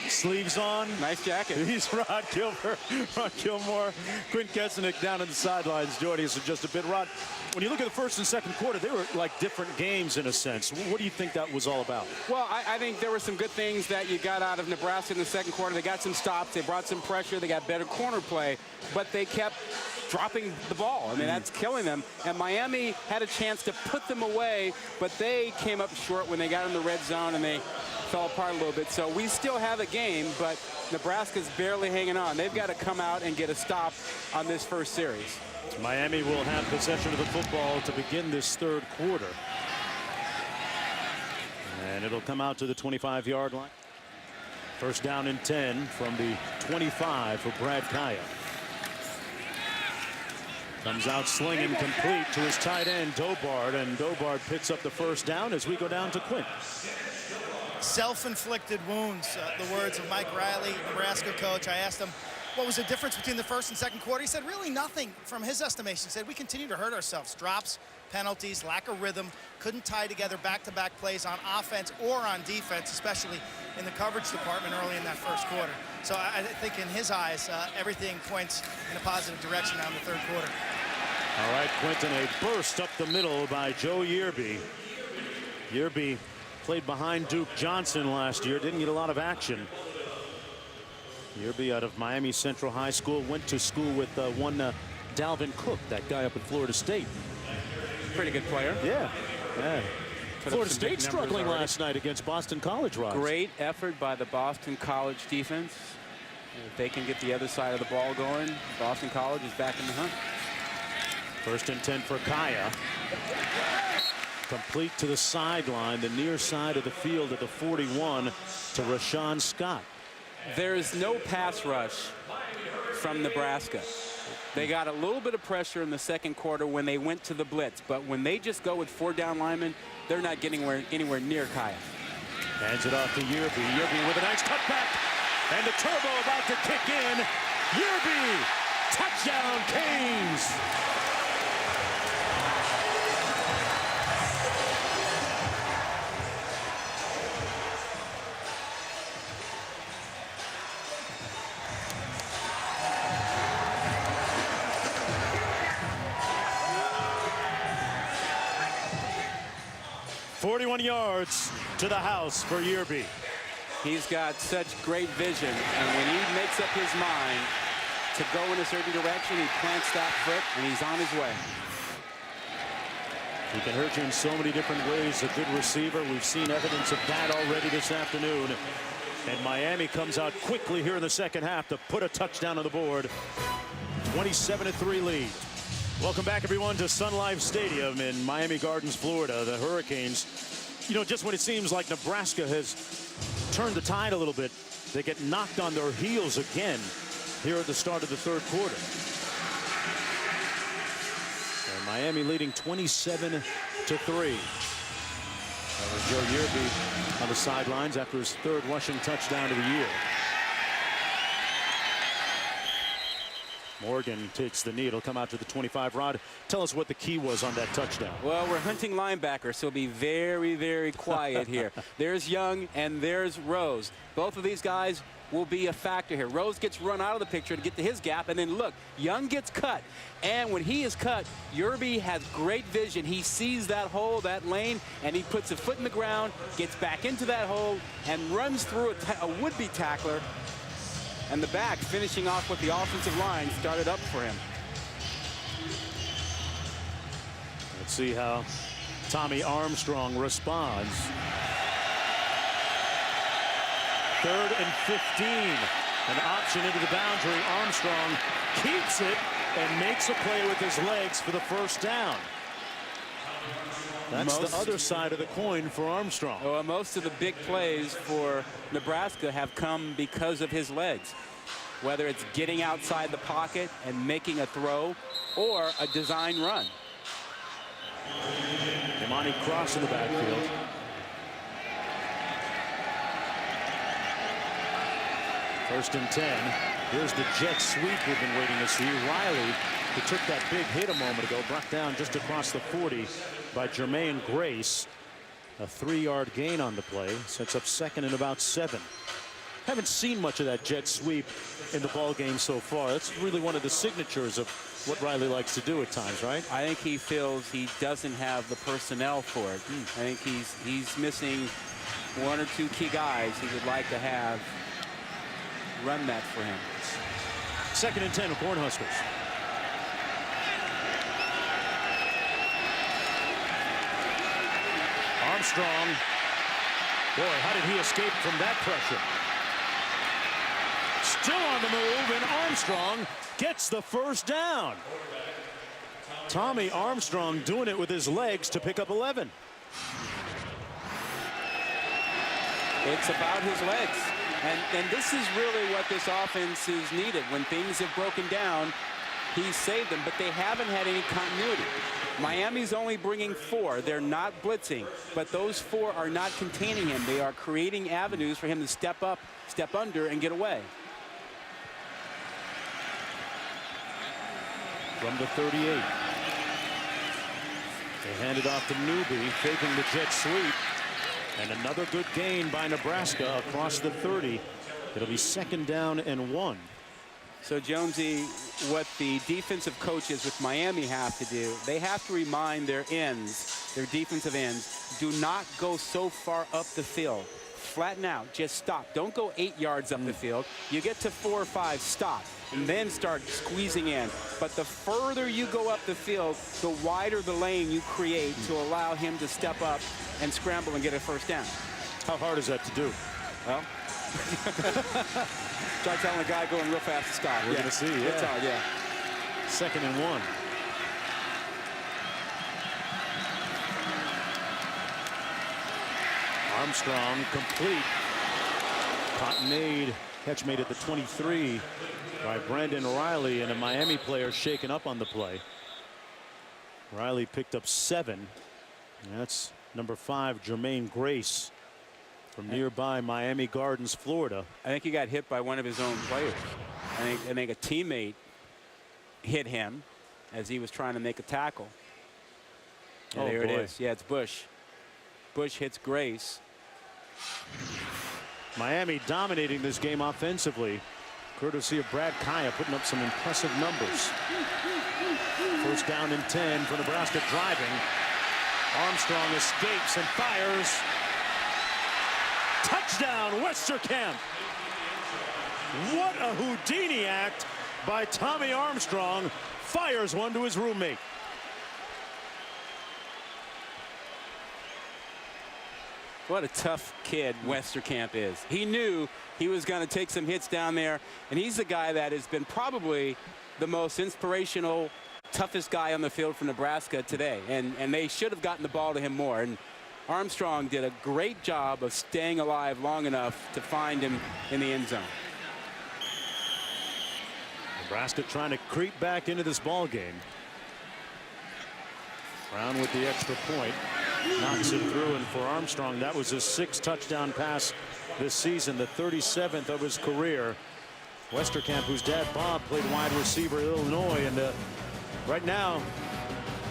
sleeves on. Nice jacket. He's Rod Gilmore, Quint Kessenich down on the sidelines joining us in just a bit. Rod, when you look at the first and second quarter, they were like different games in a sense. What do you think that was all about? Well, I think there were some good things that you got out of Nebraska in the second quarter. They got some stops. They brought some pressure. They got better corner play, but they kept dropping the ball. I mean, that's killing them. And Miami had a chance to put them away, but they came up short when they got in the red zone and they fell apart a little bit. So we still have a game, but Nebraska's barely hanging on. They've got to come out and get a stop on this first series. Miami will have possession of the football to begin this third quarter. And it'll come out to the 25-yard line. First down and 10 from the 25 for Brad Kaaya. Comes out slinging, complete to his tight end, Dobard, and Dobard picks up the first down as we go down to Quint. Self-inflicted wounds, the words of Mike Riley, Nebraska coach. I asked him, what was the difference between the first and second quarter? He said, really nothing from his estimation. He said, we continue to hurt ourselves. Drops, penalties, lack of rhythm, couldn't tie together back-to-back plays on offense or on defense, especially in the coverage department early in that first quarter. So I think in his eyes, everything points in a positive direction now in the third quarter. All right, Quinton, a burst up the middle by Joe Yearby. Yearby played behind Duke Johnson last year, didn't get a lot of action. Yearby out of Miami Central High School, went to school with one Dalvin Cook, that guy up at Florida State. Pretty good player. Yeah. Florida State struggling last night against Boston College, Rods. Great effort by the Boston College defense. If they can get the other side of the ball going, Boston College is back in the hunt. First and 10 for Kaaya. Complete to the sideline, the near side of the field at the 41 to Rashawn Scott. There is no pass rush from Nebraska. They got a little bit of pressure in the second quarter when they went to the blitz, but when they just go with 4 down linemen, they're not getting anywhere near Kaaya. Hands it off to Yearby. Yearby with a nice cutback, and the turbo about to kick in. Yearby, touchdown Canes. ...41 yards to the house for Yearby. He's got such great vision, and when he makes up his mind to go in a certain direction, he plants that foot, and he's on his way. He can hurt you in so many different ways. A good receiver. We've seen evidence of that already this afternoon. And Miami comes out quickly here in the second half to put a touchdown on the board. 27-3 lead. Welcome back, everyone, to Sun Life Stadium in Miami Gardens, Florida. The Hurricanes, just when it seems like Nebraska has turned the tide a little bit, they get knocked on their heels again here at the start of the third quarter. And Miami leading 27-3. That was yesteryear on the sidelines after his third rushing touchdown of the year. Morgan takes the knee. It'll come out to the 25. Rod, tell us what the key was on that touchdown. Well, we're hunting linebackers, so be very, very quiet here. There's Young and there's Rose. Both of these guys will be a factor here. Rose gets run out of the picture to get to his gap, and then look, Young gets cut. And when he is cut, Yerby has great vision. He sees that hole, that lane, and he puts a foot in the ground, gets back into that hole, and runs through a would-be tackler. And the back finishing off what the offensive line started up for him. Let's see how Tommy Armstrong responds. 3rd and 15. An option into the boundary. Armstrong keeps it and makes a play with his legs for the first down. That's the other side of the coin for Armstrong. Well, most of the big plays for Nebraska have come because of his legs. Whether it's getting outside the pocket and making a throw or a design run. Imani Cross in the backfield. First and 10. Here's the jet sweep we've been waiting to see. Riley, who took that big hit a moment ago, brought down just across the 40 by Jermaine Grace. A 3-yard gain on the play. Sets up 2nd and about 7. Haven't seen much of that jet sweep in the ball game so far. That's really one of the signatures of what Riley likes to do at times, right? I think he feels he doesn't have the personnel for it. I think he's missing 1 or 2 key guys he would like to have run that for him. 2nd and 10 of Cornhuskers. Armstrong. Boy, how did he escape from that pressure? Still on the move, and Armstrong gets the first down. Tommy Armstrong doing it with his legs to pick up 11. It's about his legs. And this is really what this offense is needed. When things have broken down, he's saved them, but they haven't had any continuity. Miami's only bringing 4. They're not blitzing, but those 4 are not containing him. They are creating avenues for him to step up, step under, and get away. From the 38. They hand it off to Newby, faking the jet sweep. And another good gain by Nebraska across the 30. It'll be 2nd down and 1. So, Jonesy, what the defensive coaches with Miami have to do, they have to remind their ends, their defensive ends, do not go so far up the field. Flatten out. Just stop. Don't go 8 yards up the field. You get to 4 or 5, stop, and then start squeezing in. But the further you go up the field, the wider the lane you create to allow him to step up and scramble and get a first down. How hard is that to do? Well, try telling a guy going real fast to stop. We're going to see, yeah. It's hard, yeah. 2nd and 1. Armstrong complete. Cottonade catch made at the 23 by Brandon Riley, and a Miami player shaken up on the play. Riley picked up 7. And that's number 5, Jermaine Grace, from nearby Miami Gardens, Florida. I think he got hit by one of his own players. I think a teammate hit him as he was trying to make a tackle. And there it is. Yeah, it's Bush. Bush hits Grace. Miami dominating this game offensively, courtesy of Brad Kaaya, putting up some impressive numbers. 1st down and 10 for Nebraska driving. Armstrong escapes and fires. Touchdown, Westerkamp. What a Houdini act by Tommy Armstrong. Fires one to his roommate. What a tough kid Westerkamp is. He knew he was going to take some hits down there, and he's the guy that has been probably the most inspirational toughest guy on the field for Nebraska today, and they should have gotten the ball to him more. And Armstrong did a great job of staying alive long enough to find him in the end zone. Nebraska trying to creep back into this ball game. Brown with the extra point, knocks it through, and for Armstrong, that was his 6th touchdown pass this season, the 37th of his career. Westerkamp, whose dad Bob played wide receiver at Illinois, and right now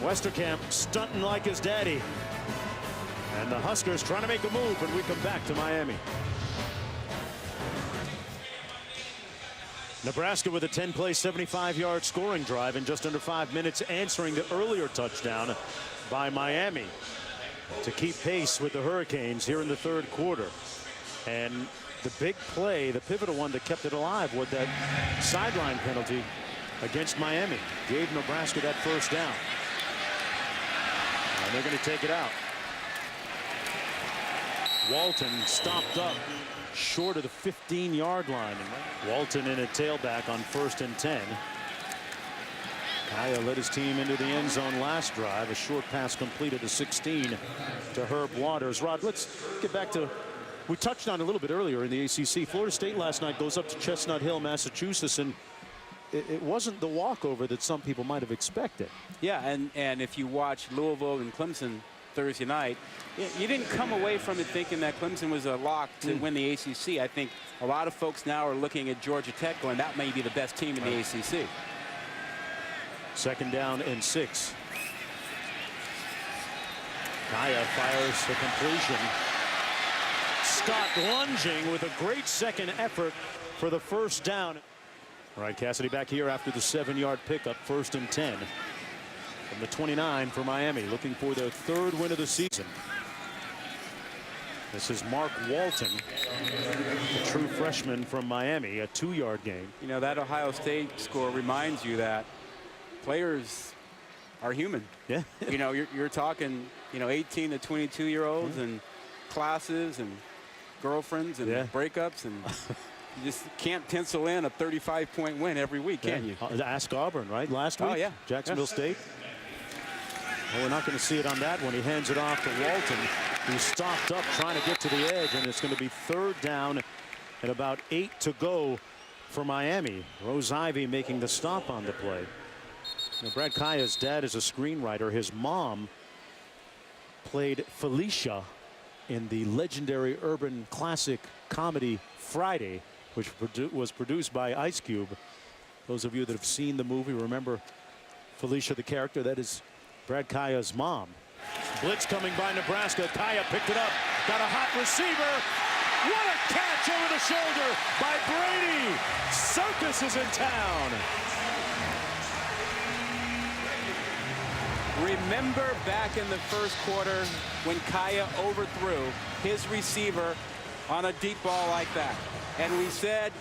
Westerkamp stunting like his daddy, and the Huskers trying to make a move when we come back to Miami. Nebraska with a 10-play 75-yard scoring drive in just under 5 minutes, answering the earlier touchdown by Miami to keep pace with the Hurricanes here in the 3rd quarter. And the big play, the pivotal one that kept it alive, was that sideline penalty against Miami. Gave Nebraska that 1st down. And they're going to take it out. Walton stopped up short of the 15-yard line. Walton in a tailback on 1st and 10. Kaaya led his team into the end zone last drive. A short pass completed to 16 to Herb Waters. Rod, let's get back to, we touched on a little bit earlier in the ACC. Florida State last night goes up to Chestnut Hill, Massachusetts, and it wasn't the walkover that some people might have expected. Yeah, and if you watch Louisville and Clemson Thursday night, you didn't come away from it thinking that Clemson was a lock to win the ACC. I think a lot of folks now are looking at Georgia Tech going, that may be the best team in the ACC. 2nd down and 6. Kaaya fires the completion. Scott lunging with a great second effort for the 1st down. All right, Cassidy back here after the 7-yard pickup, 1st and 10. From the 29 for Miami, looking for their 3rd win of the season. This is Mark Walton, the true freshman from Miami, a 2-yard gain. You know, that Ohio State score reminds you that players are human. Yeah. You know, you're talking, 18 to 22-year-olds and classes and girlfriends and breakups, and you just can't pencil in a 35-point win every week, can you? Ask Auburn, right? Last week? Oh, yeah. Jacksonville State. Well, we're not going to see it on that one. He hands it off to Walton, who stopped up trying to get to the edge, and it's going to be 3rd down and about 8 to go for Miami. Rose Ivy making the stop on the play. Now, Brad Kaaya's dad is a screenwriter. His mom played Felicia in the legendary urban classic comedy Friday, which was produced by Ice Cube. Those of you that have seen the movie remember Felicia, the character. That is Brad Kaaya's mom. Blitz coming by Nebraska. Kaaya picked it up. Got a hot receiver. What a catch over the shoulder by Brady. Circus is in town. Remember back in the 1st quarter when Kaaya overthrew his receiver on a deep ball like that. And we said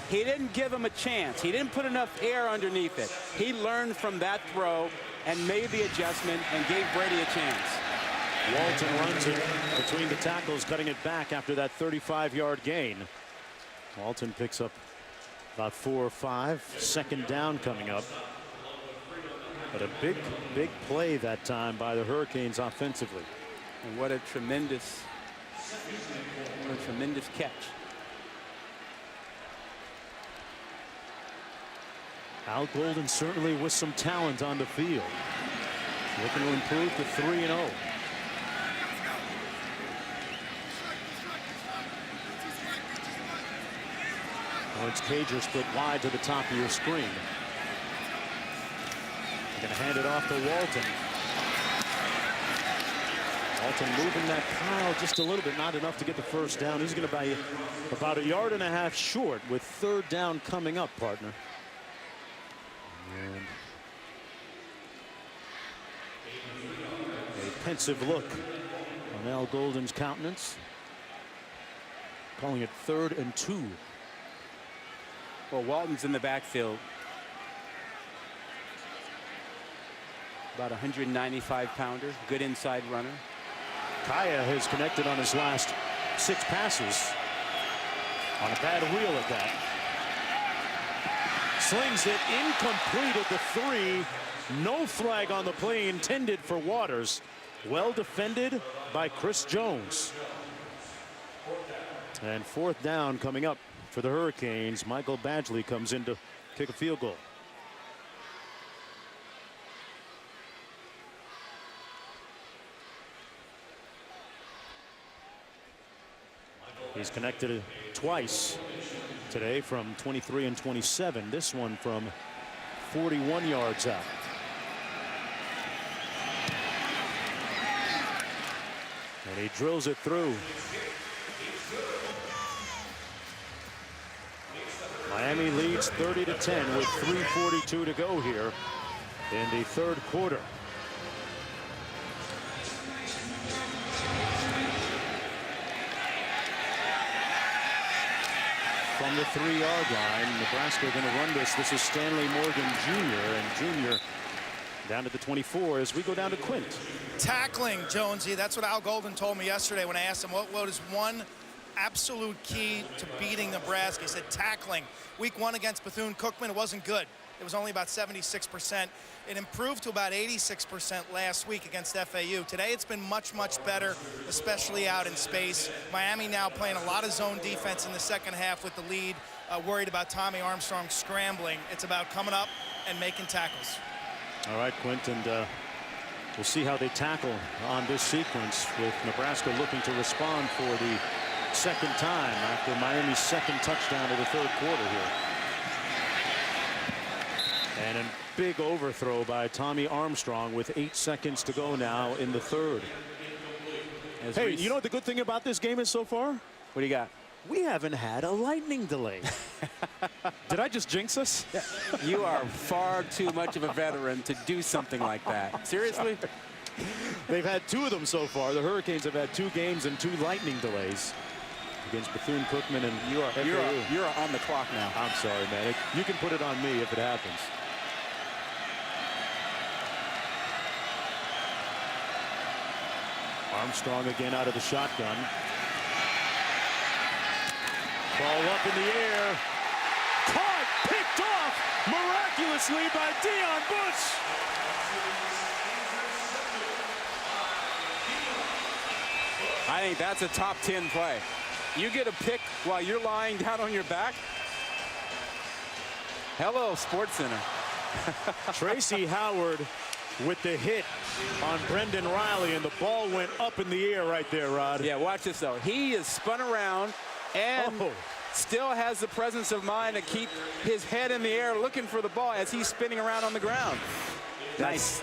he didn't give him a chance. He didn't put enough air underneath it. He learned from that throw and made the adjustment and gave Brady a chance. Walton runs it between the tackles, cutting it back after that 35-yard gain. Walton picks up about 4 or 5. 2nd down coming up. But a big play that time by the Hurricanes offensively. And what a tremendous catch. Al Golden certainly with some talent on the field. Looking to improve to 3-0. Lawrence Cager split wide to the top of your screen. You're going to hand it off to Walton. Walton moving that pile just a little bit, not enough to get the 1st down. He's going to be about 1.5 yards short with 3rd down coming up, partner. And a pensive look on Al Golden's countenance. Calling it 3rd and 2. Well, Walton's in the backfield. About 195-pounder, good inside runner. Kaaya has connected on his last 6 passes. On a bad wheel at that. Slings it incomplete at the 3. No flag on the play intended for Waters. Well defended by Chris Jones. And 4th down coming up for the Hurricanes. Michael Badgley comes in to kick a field goal. He's connected twice today from 23 and 27. This one from 41 yards out. And he drills it through. Miami leads 30-10 with 3:42 to go here in the 3rd quarter. From the 3-yard line, Nebraska going to run this. This is Stanley Morgan Jr. and Jr. down to the 24 as we go down to Quint. Tackling, Jonesy. That's what Al Golden told me yesterday when I asked him what is one absolute key to beating Nebraska. He said tackling. Week 1 against Bethune-Cookman, it wasn't good. It was only about 76%. It improved to about 86% last week against FAU. Today it's been much, much better, especially out in space. Miami now playing a lot of zone defense in the second half with the lead, worried about Tommy Armstrong scrambling. It's about coming up and making tackles. All right, Quint, and we'll see how they tackle on this sequence with Nebraska looking to respond for the 2nd time after Miami's 2nd touchdown of the 3rd quarter here. And a big overthrow by Tommy Armstrong with 8 seconds to go now in the 3rd. Hey, you know what the good thing about this game is so far? What do you got? We haven't had a lightning delay. Did I just jinx us? You are far too much of a veteran to do something like that. Seriously? They've had 2 of them so far. The Hurricanes have had 2 games and 2 lightning delays against Bethune-Cookman and you're on the clock now. I'm sorry, man. You can put it on me if it happens. Armstrong again out of the shotgun. Ball up in the air. Caught, picked off miraculously by Deion Bush. I think that's a top 10 play. You get a pick while you're lying down on your back. Hello, SportsCenter. Tracy Howard with the hit on Brendan Riley, and the ball went up in the air right there, Rod. Yeah, watch this, though. He is spun around and still has the presence of mind to keep his head in the air looking for the ball as he's spinning around on the ground. Nice.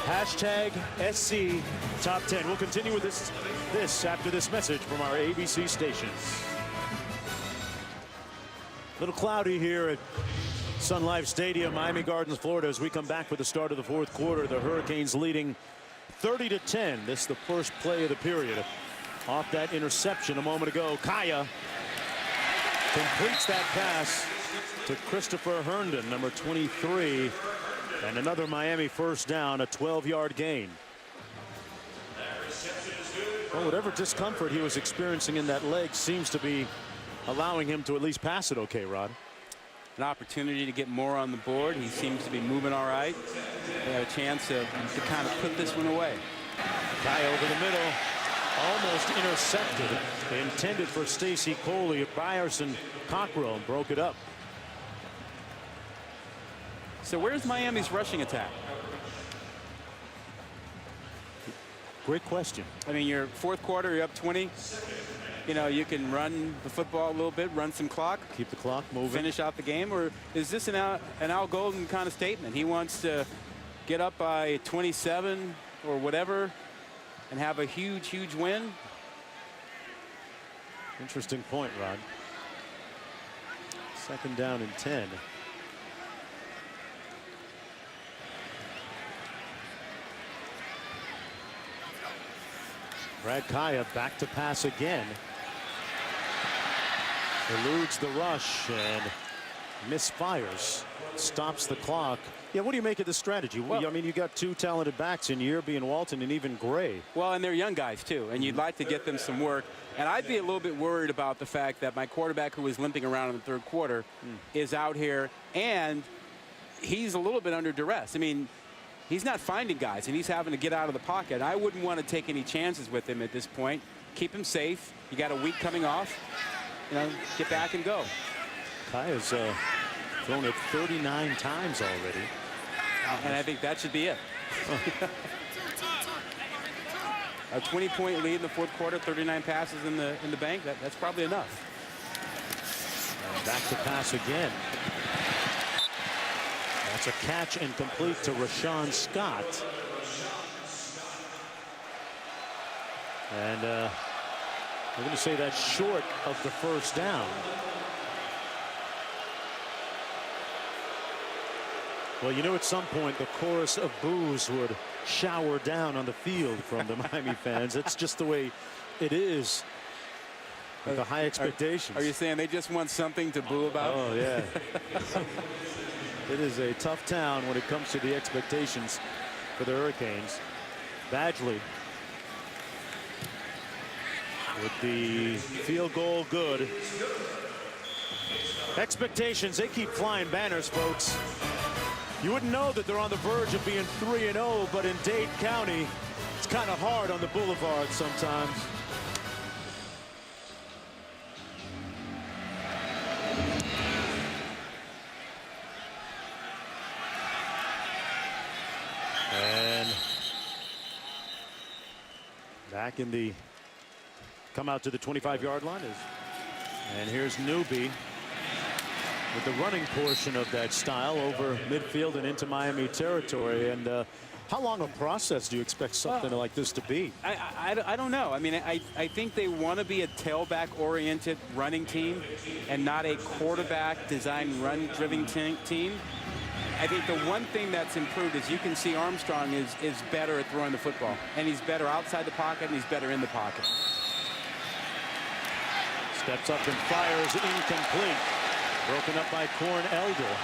Hashtag SC Top 10. We'll continue with this after this message from our ABC stations. A little cloudy here at Sun Life Stadium, Miami Gardens, Florida, as we come back for the start of the 4th quarter. The Hurricanes leading 30-10. This is the first play of the period. Off that interception a moment ago, Kaaya completes that pass to Christopher Herndon, number 23, and another Miami first down, a 12-yard gain. Well, whatever discomfort he was experiencing in that leg seems to be allowing him to at least pass it okay, Rod. An opportunity to get more on the board. He seems to be moving all right. They have a chance to kind of put this one away. Guy over the middle, almost intercepted. Intended for Stacy Coley. Ryerson Cockrell broke it up. So where's Miami's rushing attack? Great question. I mean, your 4th quarter, you're up 20. You know, you can run the football a little bit, run some clock. Keep the clock moving. Finish out the game. Or is this an Al Golden kind of statement? He wants to get up by 27 or whatever and have a huge, huge win? Interesting point, Rod. 2nd down and 10. Brad Kaaya back to pass again. Eludes the rush and misfires. Stops the clock. Yeah, what do you make of this strategy? Well, I mean, you got 2 talented backs in here, being Walton and even Gray. Well, and they're young guys, too, and you'd like to get them some work. And I'd be a little bit worried about the fact that my quarterback, who was limping around in the 3rd quarter, is out here, and he's a little bit under duress. I mean, he's not finding guys, and he's having to get out of the pocket. I wouldn't want to take any chances with him at this point. Keep him safe. You got a week coming off. You know, get back and go. Kaaya's thrown it 39 times already. And I think that should be it. A 20-point lead in the fourth quarter, 39 passes in the bank. That's probably enough. And back to pass again. That's a catch and complete to Rashawn Scott. And we're going to say that's short of the first down. Well, you know, at some point the chorus of boos would shower down on the field from the Miami fans. It's just the way it is with the high expectations. Are you saying they just want something to boo about? Oh, yeah. It is a tough town when it comes to the expectations for the Hurricanes. Badgley with the field goal good. Expectations, they keep flying banners, folks. You wouldn't know that they're on the verge of being 3-0, but in Dade County, it's kind of hard on the boulevard sometimes. And back in the come out to the 25-yard line is, and here's Newby with the running portion of that style over midfield and into Miami territory. And how long a process do you expect something like this to be? I don't know. I mean, I think they want to be a tailback-oriented running team and not a quarterback-designed run-driven team. I think the one thing that's improved is you can see Armstrong is better at throwing the football. And he's better outside the pocket, and he's better in the pocket. Steps up and fires incomplete. Broken up by Corn Elder.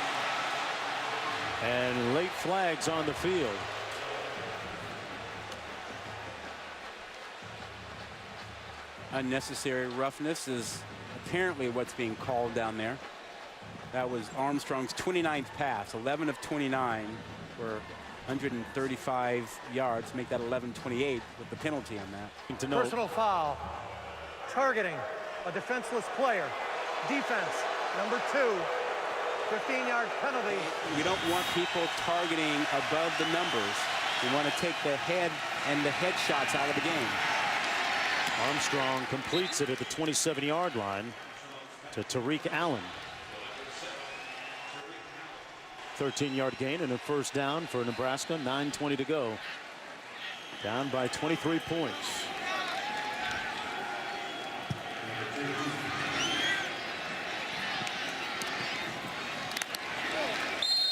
And late flags on the field. Unnecessary roughness is apparently what's being called down there. That was Armstrong's 29th pass, 11 of 29 for 135 yards. Make that 11-28 with the penalty on that. Personal foul. Targeting a defenseless player. Defense, number 2. 15-yard penalty. You don't want people targeting above the numbers. You want to take the head and the headshots out of the game. Armstrong completes it at the 27-yard line to Tariq Allen. 13-yard gain and a first down for Nebraska. 9:20 to go. Down by 23 points.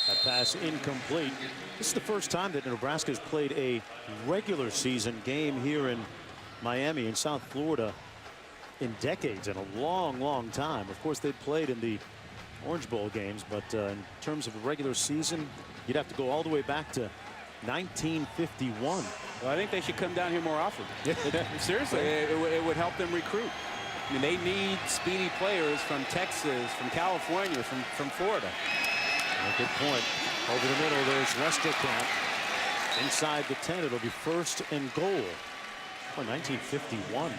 That pass incomplete. This is the first time that Nebraska has played a regular season game here in Miami in South Florida in decades, in a long time. Of course, they played in the Orange Bowl games, but in terms of a regular season, you'd have to go all the way back to 1951. Well, I think they should come down here more often. Seriously, it would help them recruit. I mean, they need speedy players from Texas, from California, from Florida. Good point. Over the middle, there's Westerkamp. Inside the 10, it'll be first and goal. Oh, 1951.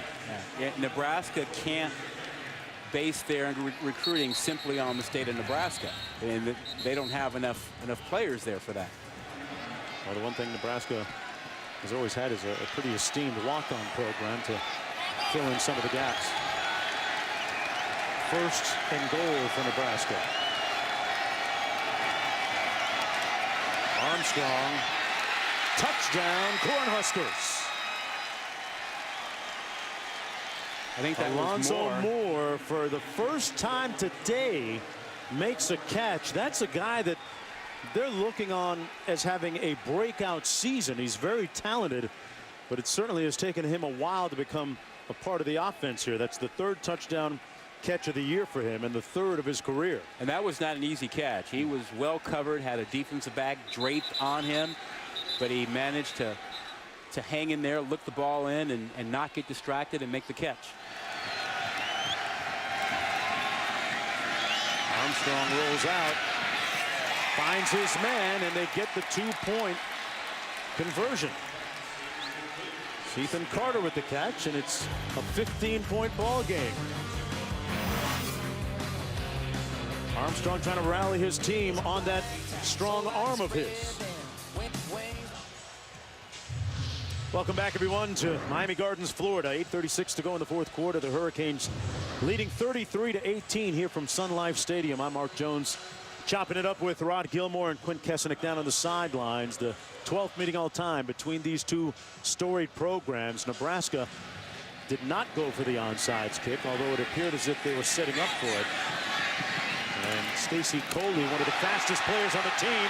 Yeah, Nebraska can't base their recruiting simply on the state of Nebraska, and they don't have enough players there for that. Well, the one thing Nebraska has always had is a pretty esteemed walk-on program to fill in some of the gaps. First and goal for Nebraska. Armstrong, touchdown, Cornhuskers. I think that Alonzo was Moore, for the first time today, makes a catch. That's a guy that they're looking on as having a breakout season. He's very talented, but it certainly has taken him a while to become a part of the offense here. That's the 3rd touchdown catch of the year for him and the 3rd of his career. And that was not an easy catch. He was well covered, had a defensive back draped on him, but he managed to hang in there, look the ball in, and not get distracted and make the catch. Armstrong rolls out, finds his man, and they get the 2-point conversion. Ethan Carter with the catch, and it's a 15-point ball game. Armstrong trying to rally his team on that strong arm of his. Welcome back, everyone, to Miami Gardens, Florida. 8:36 to go in the fourth quarter. The Hurricanes leading 33-18 here from Sun Life Stadium. I'm Mark Jones, chopping it up with Rod Gilmore and Quint Kessenich down on the sidelines. The 12th meeting all time between these two storied programs. Nebraska did not go for the onside kick, although it appeared as if they were setting up for it. And Stacy Coley, one of the fastest players on the team,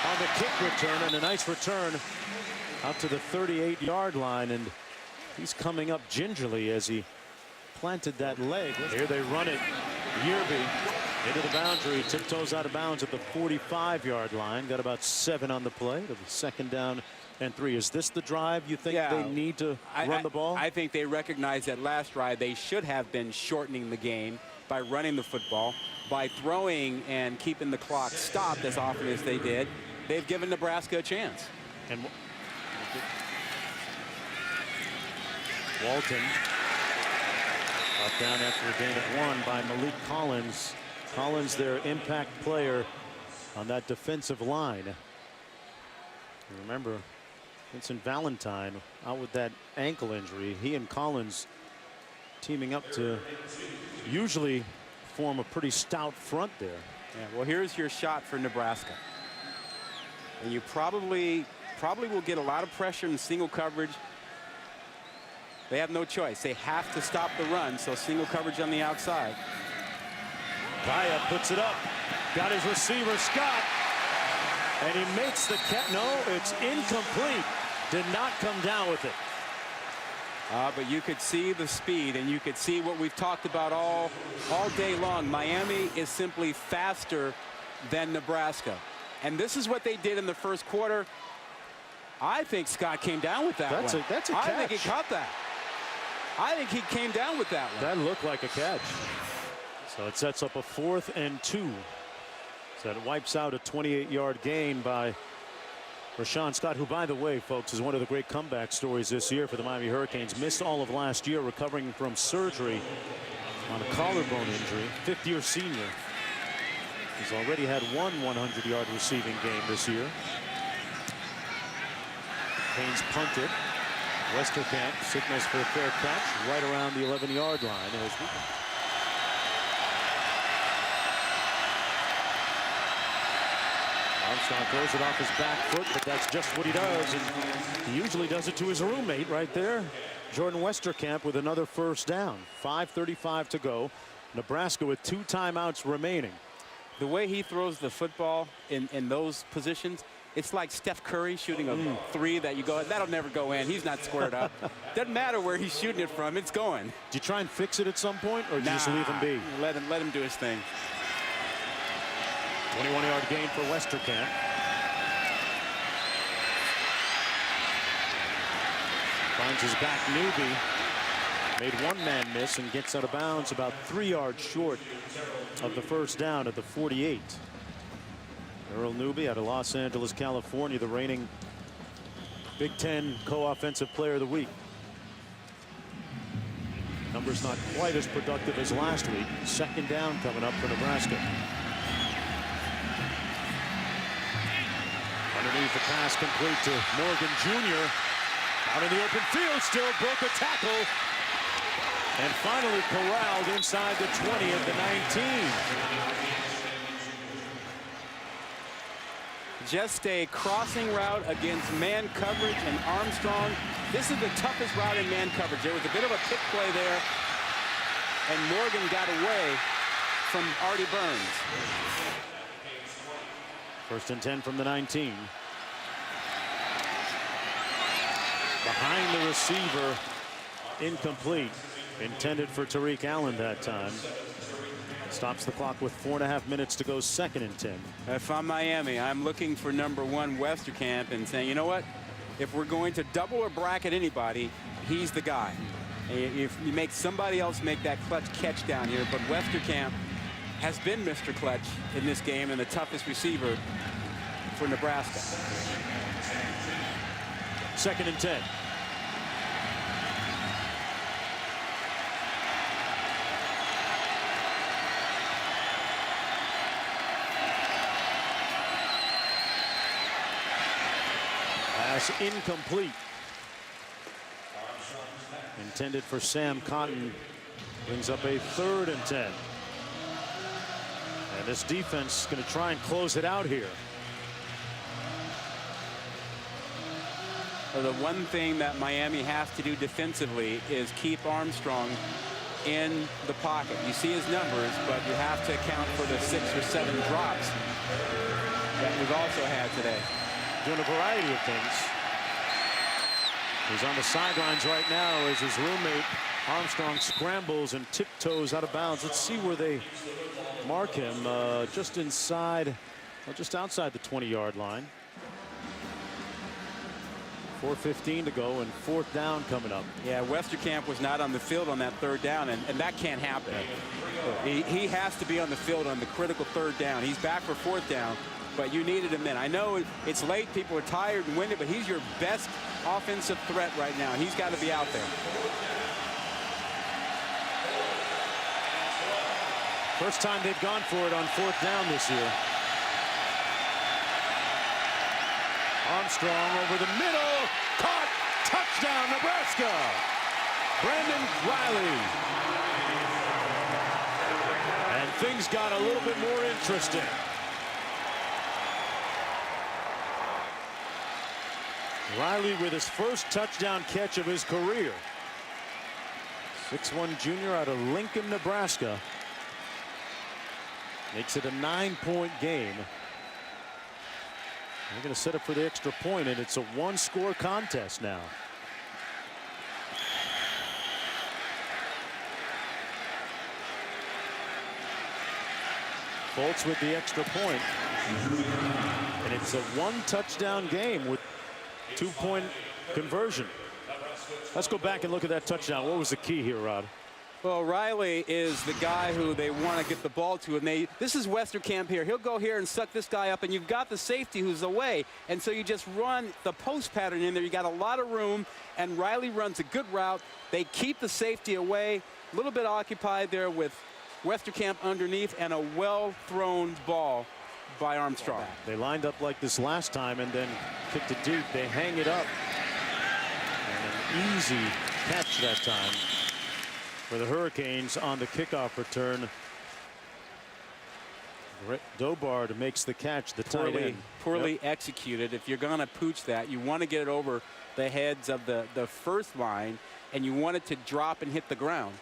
on the kick return, and a nice return out to the 38-yard line, and he's coming up gingerly as he planted that leg. Here they run it. Yearby into the boundary, tiptoes out of bounds at the 45-yard line. Got about 7 on the play. It'll be 2nd down and 3. Is this the drive you think they need to run the ball? I think they recognize that last drive they should have been shortening the game by running the football, by throwing and keeping the clock stopped as often as they did. They've given Nebraska a chance. And Walton up down after a gain of 1 by Malik Collins. Collins, their impact player on that defensive line. You remember Vincent Valentine out with that ankle injury. He and Collins teaming up to usually form a pretty stout front there. Yeah, well, here's your shot for Nebraska. And you probably will get a lot of pressure in single coverage. They have no choice. They have to stop the run, so single coverage on the outside. Kaaya puts it up. Got his receiver, Scott. And he makes the catch. No, it's incomplete. Did not come down with it. But you could see the speed, and you could see what we've talked about all day long. Miami is simply faster than Nebraska. And this is what they did in the first quarter. I think Scott came down with that one. That's a catch. I think he caught that. I think he came down with that one. That looked like a catch. So it sets up a 4th and 2. So it wipes out a 28-yard gain by Rashawn Scott, who, by the way, folks, is one of the great comeback stories this year for the Miami Hurricanes. Missed all of last year, recovering from surgery on a collarbone injury. 5th-year senior. He's already had 1 100-yard receiving game this year. Canes punted. Westerkamp signals for a fair catch right around the 11-yard line. Armstrong throws it off his back foot, but that's just what he does. And he usually does it to his roommate right there, Jordan Westerkamp, with another 1st down. 5:35 to go. Nebraska with 2 timeouts remaining. The way he throws the football in those positions, it's like Steph Curry shooting a 3 that you go, that'll never go in. He's not squared up. Doesn't matter where he's shooting it from, it's going. Do you try and fix it at some point, or do you just leave him be? Let him do his thing. 21-yard gain for Westerkamp. Finds his back Newby. Made 1 man miss and gets out of bounds about 3 yards short of the 1st down at the 48. Earl Newby out of Los Angeles, California, the reigning Big Ten co-offensive player of the week. Numbers not quite as productive as last week. 2nd down coming up for Nebraska. Underneath, the pass complete to Morgan Jr. Out in the open field, still broke a tackle. And finally corralled inside the 20 at the 19. Just a crossing route against man coverage, and Armstrong, this is the toughest route in man coverage. There was a bit of a pick play there, and Morgan got away from Artie Burns. 1st and 10 from the 19. Behind the receiver, incomplete. Intended for Tariq Allen that time. Stops the clock with 4.5 minutes to go. 2nd and 10. If I'm Miami, I'm looking for number 1 Westerkamp and saying, you know what? If we're going to double or bracket anybody, he's the guy. If you make somebody else make that clutch catch down here, but Westerkamp has been Mr. Clutch in this game and the toughest receiver for Nebraska. 2nd and 10. Pass incomplete. Intended for Sam Cotton. Brings up a 3rd and 10. And this defense is going to try and close it out here. Well, the one thing that Miami has to do defensively is keep Armstrong in the pocket. You see his numbers, but you have to account for the 6 or 7 drops that we've also had today. Doing a variety of things. He's on the sidelines right now as his roommate Armstrong scrambles and tiptoes out of bounds. Let's see where they mark him. Just inside, well, just outside the 20-yard line. 4:15 to go and 4th down coming up. Yeah, Westerkamp was not on the field on that 3rd down, and that can't happen. He has to be on the field on the critical 3rd down. He's back for 4th down, but you needed him then. I know it's late, people are tired and winded, but he's your best offensive threat right now. He's got to be out there. First time they've gone for it on 4th down this year. Armstrong over the middle, caught, touchdown Nebraska. Brandon Riley. And things got a little bit more interesting. Riley with his first touchdown catch of his career. 6'1" junior out of Lincoln, Nebraska. Makes it a 9-point game. They're going to set up for the extra point, and it's a 1-score contest now. Fultz with the extra point. And it's a 1-touchdown game with 2-point conversion. Let's go back and look at that touchdown. What was the key here, Rod? Well, Riley is the guy who they want to get the ball to, and this is Westerkamp here. He'll go here and suck this guy up, and you've got the safety who's away, and so you just run the post pattern in there. You got a lot of room, and Riley runs a good route. They keep the safety away, a little bit occupied there with Westerkamp underneath, and a well-thrown ball by Armstrong. They lined up like this last time and then kicked it deep. They hang it up, and an easy catch that time for the Hurricanes on the kickoff return. Dobard makes the catch, the tight end. Poorly executed. If you're going to pooch that, you want to get it over the heads of the first line, and you want it to drop and hit the ground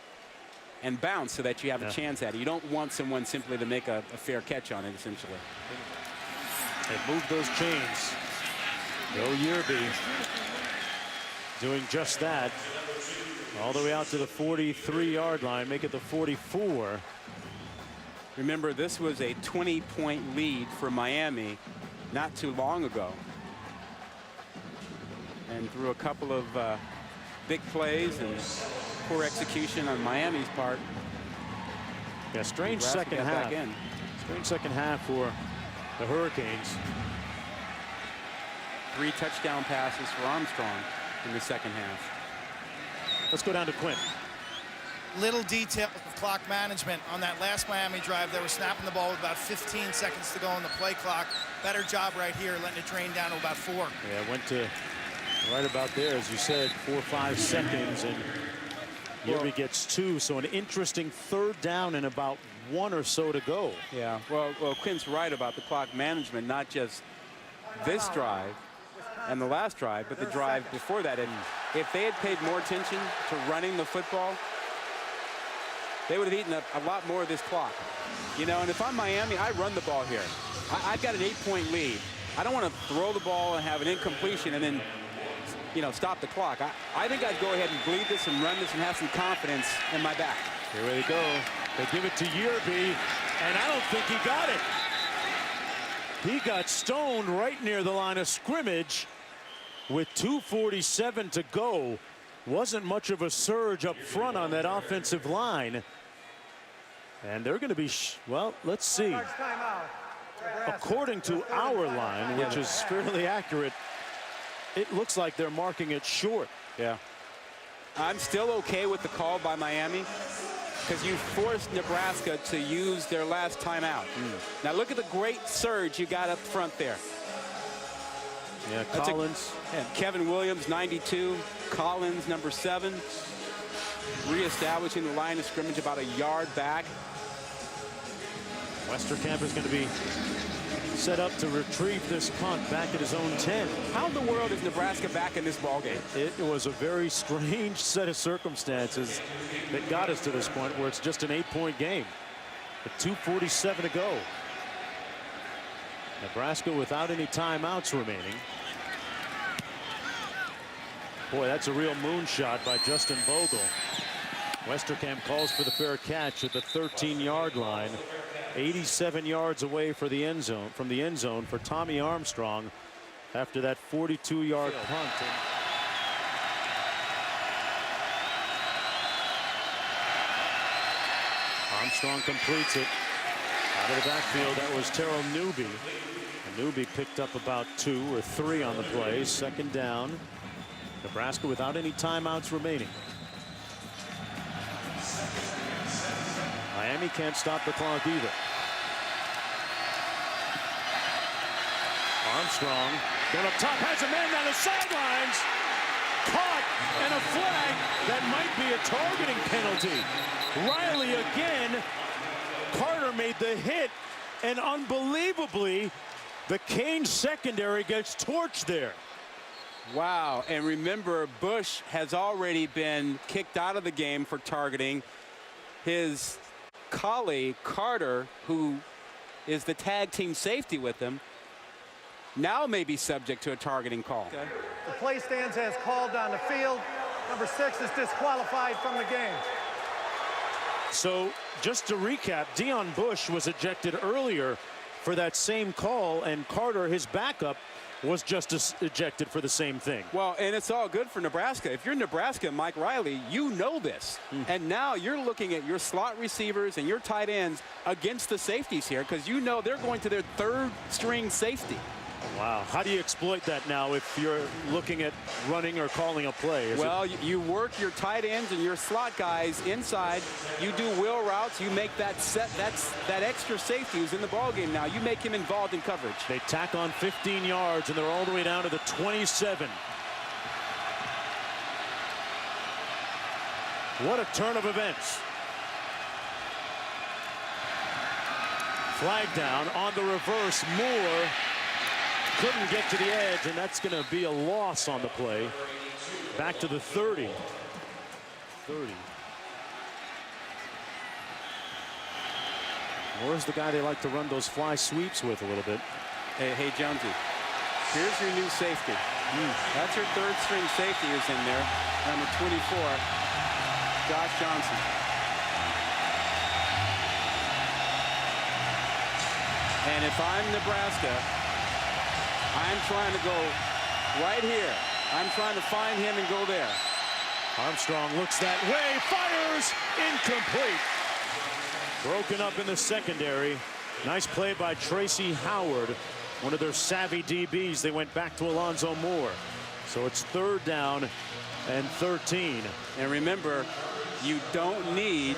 and bounce so that you have a chance at it. You don't want someone simply to make a fair catch on it, essentially. They moved those chains. Joe Yearby doing just that. All the way out to the 43-yard line, make it the 44. Remember, this was a 20-point lead for Miami not too long ago. And through a couple of big plays and poor execution on Miami's part. Yeah, strange second half. Strange second half for the Hurricanes. 3 touchdown passes for Armstrong in the second half. Let's go down to Quinn. Little detail of clock management on that last Miami drive. They were snapping the ball with about 15 seconds to go on the play clock. Better job right here, letting it drain down to about 4. Yeah, went to right about there, as you said, 4 or 5 seconds, and Yearby gets 2. So an interesting 3rd down and about 1 or so to go. Yeah, well, Quinn's right about the clock management, not just this drive and the last drive, but the drive before that. And if they had paid more attention to running the football, they would have eaten up a lot more of this clock. You know, and if I'm Miami, I run the ball here. I've got an 8-point lead. I don't want to throw the ball and have an incompletion and then, you know, stop the clock. I think I'd go ahead and bleed this and run this and have some confidence in my back. Here they go. They give it to Yearby, and I don't think he got it. He got stoned right near the line of scrimmage with 2:47 to go. Wasn't much of a surge up front on that offensive line. And they're going to be, well, let's see. According to our line, which is fairly accurate, it looks like they're marking it short. Yeah. I'm still okay with the call by Miami because you forced Nebraska to use their last timeout. Now look at the great surge you got up front there. Yeah, Collins. And Kevin Williams, 92. Collins, number 7. Reestablishing the line of scrimmage about a yard back. Westerkamp is going to be set up to retrieve this punt back at his own 10. How in the world is Nebraska back in this ballgame? It was a very strange set of circumstances that got us to this point where it's just an 8-point game. With 2:47 to go. Nebraska without any timeouts remaining. Boy, that's a real moonshot by Justin Bogle. Westerkamp calls for the fair catch at the 13-yard line. 87 yards away for the end zone, from the end zone for Tommy Armstrong after that 42-yard punt. Armstrong completes it. Out of the backfield, that was Terrell Newby. And Newby picked up about 2 or 3 on the play. 2nd down. Nebraska without any timeouts remaining. Miami can't stop the clock either. Armstrong going up top, has a man down the sidelines. Caught, and a flag that might be a targeting penalty. Riley again. Carter made the hit, and unbelievably, the Canes secondary gets torched there. Wow, and remember, Bush has already been kicked out of the game for targeting. His colleague, Carter, who is the tag team safety with him, now may be subject to a targeting call. Okay. The play stands as called on the field. Number 6 is disqualified from the game. So just to recap, Deion Bush was ejected earlier for that same call, and Carter, his backup, was just ejected for the same thing. Well, and it's all good for Nebraska. If you're Nebraska, Mike Riley, you know this. And now you're looking at your slot receivers and your tight ends against the safeties here because you know they're going to their 3rd string safety. Wow. How do you exploit that now if you're looking at running or calling a play? Well, you work your tight ends and your slot guys inside. You do wheel routes. You make that set. That extra safety who's in the ballgame now. You make him involved in coverage. They tack on 15 yards, and they're all the way down to the 27. What a turn of events. Flag down on the reverse. Moore couldn't get to the edge, and that's going to be a loss on the play. Back to the 30. 30. Moore's the guy they like to run those fly sweeps with a little bit. Hey, Jonesy, here's your new safety. That's your 3rd string safety is in there. Number 24, Josh Johnson. And if I'm Nebraska, I'm trying to go right here. I'm trying to find him and go there. Armstrong looks that way, fires, incomplete. Broken up in the secondary. Nice play by Tracy Howard, one of their savvy DBs. They went back to Alonzo Moore. So it's 3rd down and 13. And remember, you don't need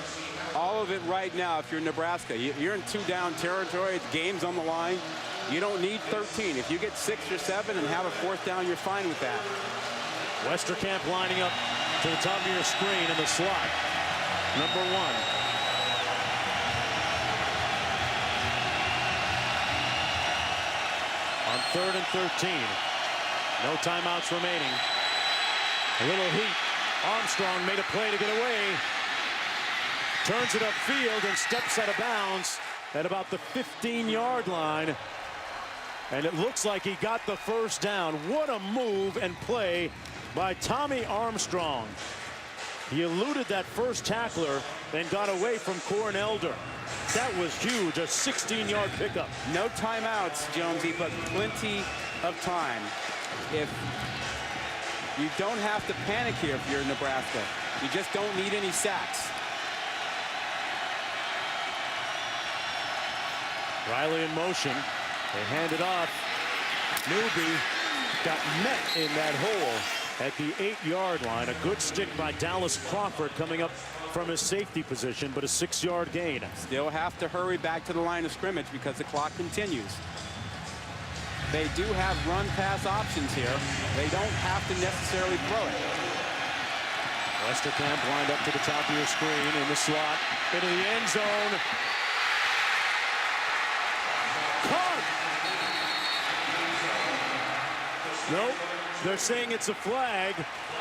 all of it right now if you're Nebraska. You're in 2-down territory. The game's on the line. You don't need 13. If you get 6 or 7 and have a 4th down, you're fine with that. Westerkamp lining up to the top of your screen in the slot. Number 1. On 3rd and 13. No timeouts remaining. A little heat. Armstrong made a play to get away. Turns it upfield and steps out of bounds at about the 15-yard line. And it looks like he got the 1st down. What a move and play by Tommy Armstrong. He eluded that first tackler and got away from Corn Elder. That was huge, a 16-yard pickup. No timeouts, Jonesy, but plenty of time. If you don't have to panic here if you're Nebraska. You just don't need any sacks. Riley in motion. They hand it off. Newby got met in that hole at the 8-yard line. A good stick by Dallas Crawford coming up from his safety position, but a 6-yard gain. Still have to hurry back to the line of scrimmage because the clock continues. They do have run-pass options here. They don't have to necessarily throw it. Westerkamp lined up to the top of your screen in the slot into the end zone. Caught! Nope. They're saying it's a flag.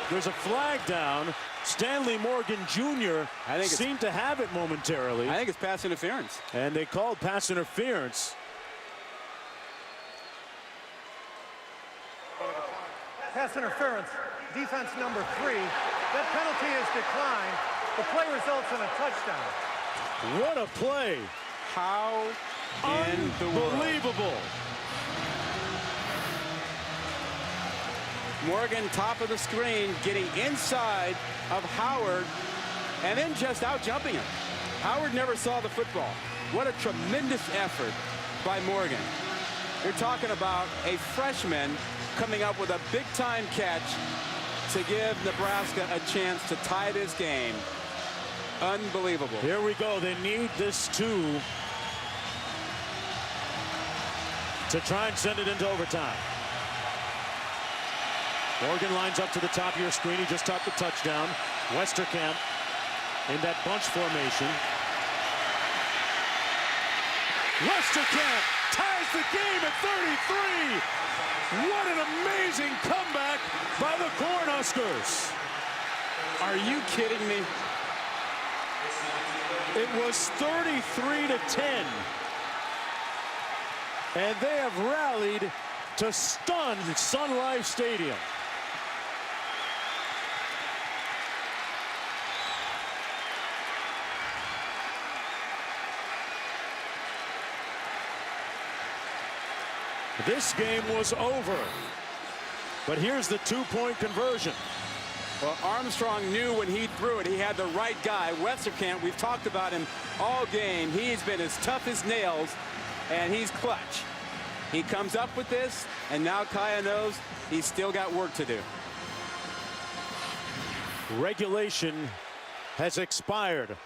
There's a flag down. Stanley Morgan Jr. seemed to have it momentarily. I think it's pass interference. And they called pass interference. Pass interference, defense number 3. That penalty is declined. The play results in a touchdown. What a play. How in the world? Unbelievable. Morgan, top of the screen, getting inside of Howard, and then just out jumping him. Howard never saw the football. What a tremendous effort by Morgan. You're talking about a freshman coming up with a big-time catch to give Nebraska a chance to tie this game. Unbelievable. Here we go. They need this to try and send it into overtime. Morgan lines up to the top of your screen. He just topped the touchdown. Westerkamp in that bunch formation. Westerkamp ties the game at 33. What an amazing comeback by the Cornhuskers. Are you kidding me? It was 33-10. And they have rallied to stun Sun Life Stadium. This game was over. But here's the two-point conversion. Well, Armstrong knew when he threw it, he had the right guy. Westerkamp, we've talked about him all game. He's been as tough as nails, and he's clutch. He comes up with this, and now Kaaya knows he's still got work to do. Regulation has expired.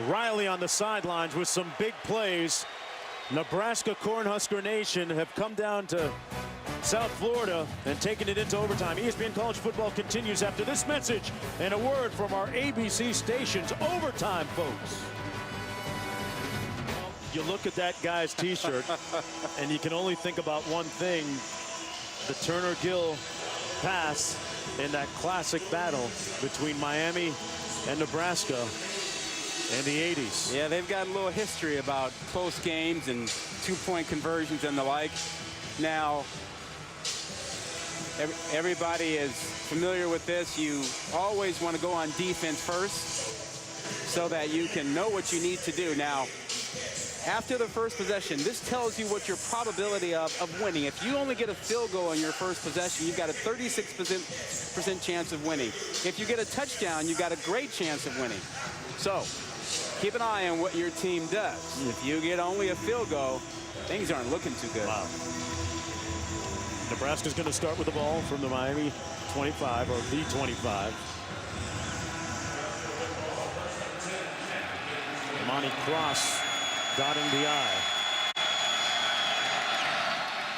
Riley on the sidelines with some big plays. Nebraska Cornhusker Nation have come down to South Florida and taken it into overtime. ESPN College Football continues after this message and a word from our ABC stations. Overtime, folks. You look at that guy's t-shirt and you can only think about one thing: the Turner-Gill pass in that classic battle between Miami and Nebraska in the 80s. Yeah, they've got a little history about close games and two-point conversions and the like. Now, everybody is familiar with this. You always want to go on defense first so that you can know what you need to do. Now, after the first possession, this tells you what your probability of winning. If you only get a field goal on your first possession, you've got a 36% chance of winning. If you get a touchdown, you've got a great chance of winning. So, keep an eye on what your team does. If you get only a field goal, things aren't looking too good. Wow. Nebraska's going to start with the ball from the Miami 25, or the 25. Monty Cross dotting the I.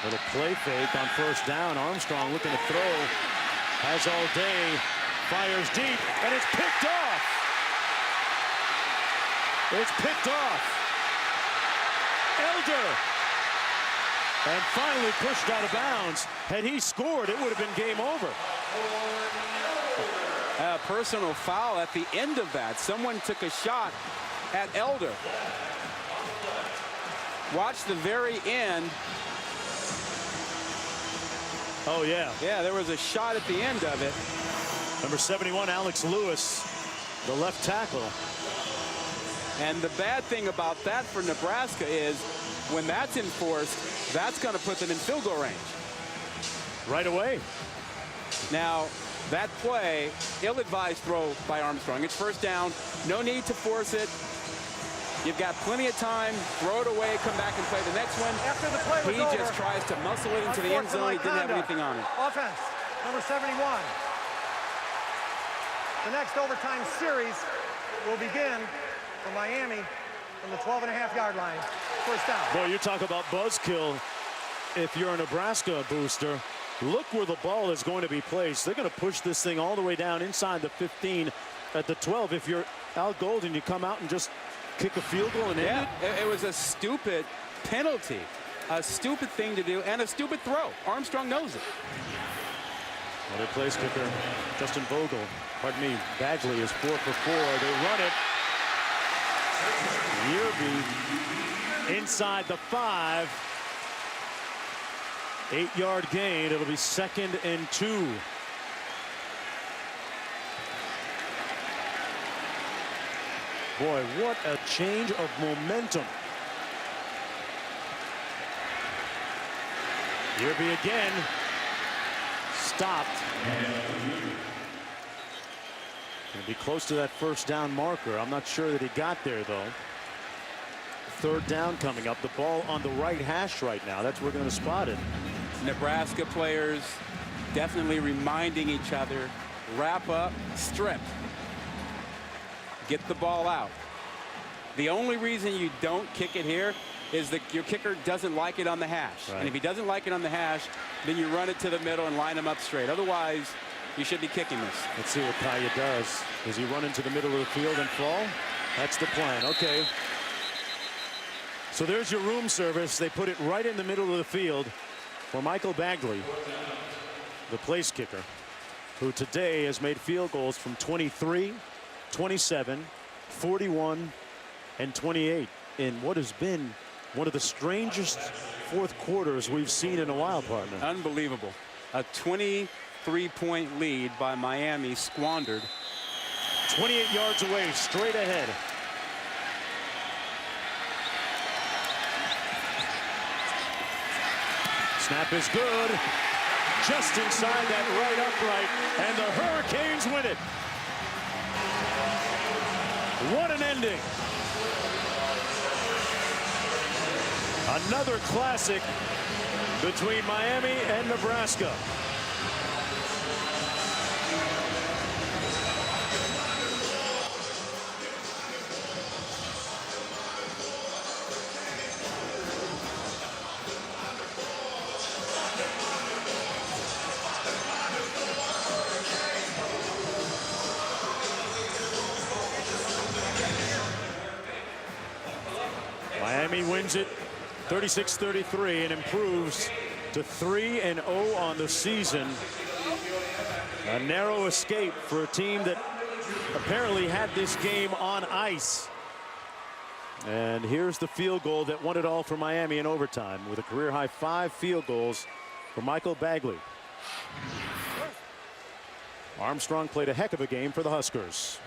Little play fake on first down. Armstrong looking to throw. Has all day. Fires deep, and it's picked off. It's picked off. Elder. And finally pushed out of bounds. Had he scored, it would have been game over. A personal foul at the end of that. Someone took a shot at Elder. Watch the very end. Oh, yeah. Yeah, there was a shot at the end of it. Number 71, Alex Lewis, the left tackle. And the bad thing about that for Nebraska is when that's enforced, that's going to put them in field goal range. Right away. Now, that play, ill-advised throw by Armstrong. It's first down. No need to force it. You've got plenty of time. Throw it away, come back and play the next one. After the play was He over, just tries to muscle it into the end zone. He didn't have anything on it. Offense, number 71. The next overtime series will begin for Miami from the 12.5-yard line. First down. Boy, you talk about buzzkill. If you're a Nebraska booster, look where the ball is going to be placed. They're going to push this thing all the way down inside the 15 at the 12. If you're Al Golden, you come out and just kick a field goal and end it. It was a stupid penalty, a stupid thing to do, and a stupid throw. Armstrong knows it. Another place kicker, Justin Vogel. Pardon me, Badgley is 4 for 4. They run it. Yearby inside the 5. 8-yard gain. It'll be 2nd and 2. Boy, what a change of momentum. Yearby again. Stopped. Gonna be close to that first down marker. I'm not sure that he got there, though. 3rd down coming up. The ball on the right hash right now. That's where we're going to spot it. Nebraska players definitely reminding each other, wrap up, strip. Get the ball out. The only reason you don't kick it here is that your kicker doesn't like it on the hash. Right. And if he doesn't like it on the hash, then you run it to the middle and line him up straight. Otherwise, you should be kicking this. Let's see what Kaaya does. Does he run into the middle of the field and fall? That's the plan. Okay. So there's your room service. They put it right in the middle of the field for Michael Badgley, the place kicker, who today has made field goals from 23, 27, 41, and 28 in what has been one of the strangest fourth quarters we've seen in a while, partner. Unbelievable. A 23-point lead by Miami squandered. 28 yards away, straight ahead. Snap is good. Just inside that right upright, and the Hurricanes win it. What an ending. Another classic between Miami and Nebraska. Miami wins it 36-33 and improves to 3-0 on the season. A narrow escape for a team that apparently had this game on ice. And here's the field goal that won it all for Miami in overtime with a career-high 5 field goals for Michael Badgley. Armstrong played a heck of a game for the Huskers.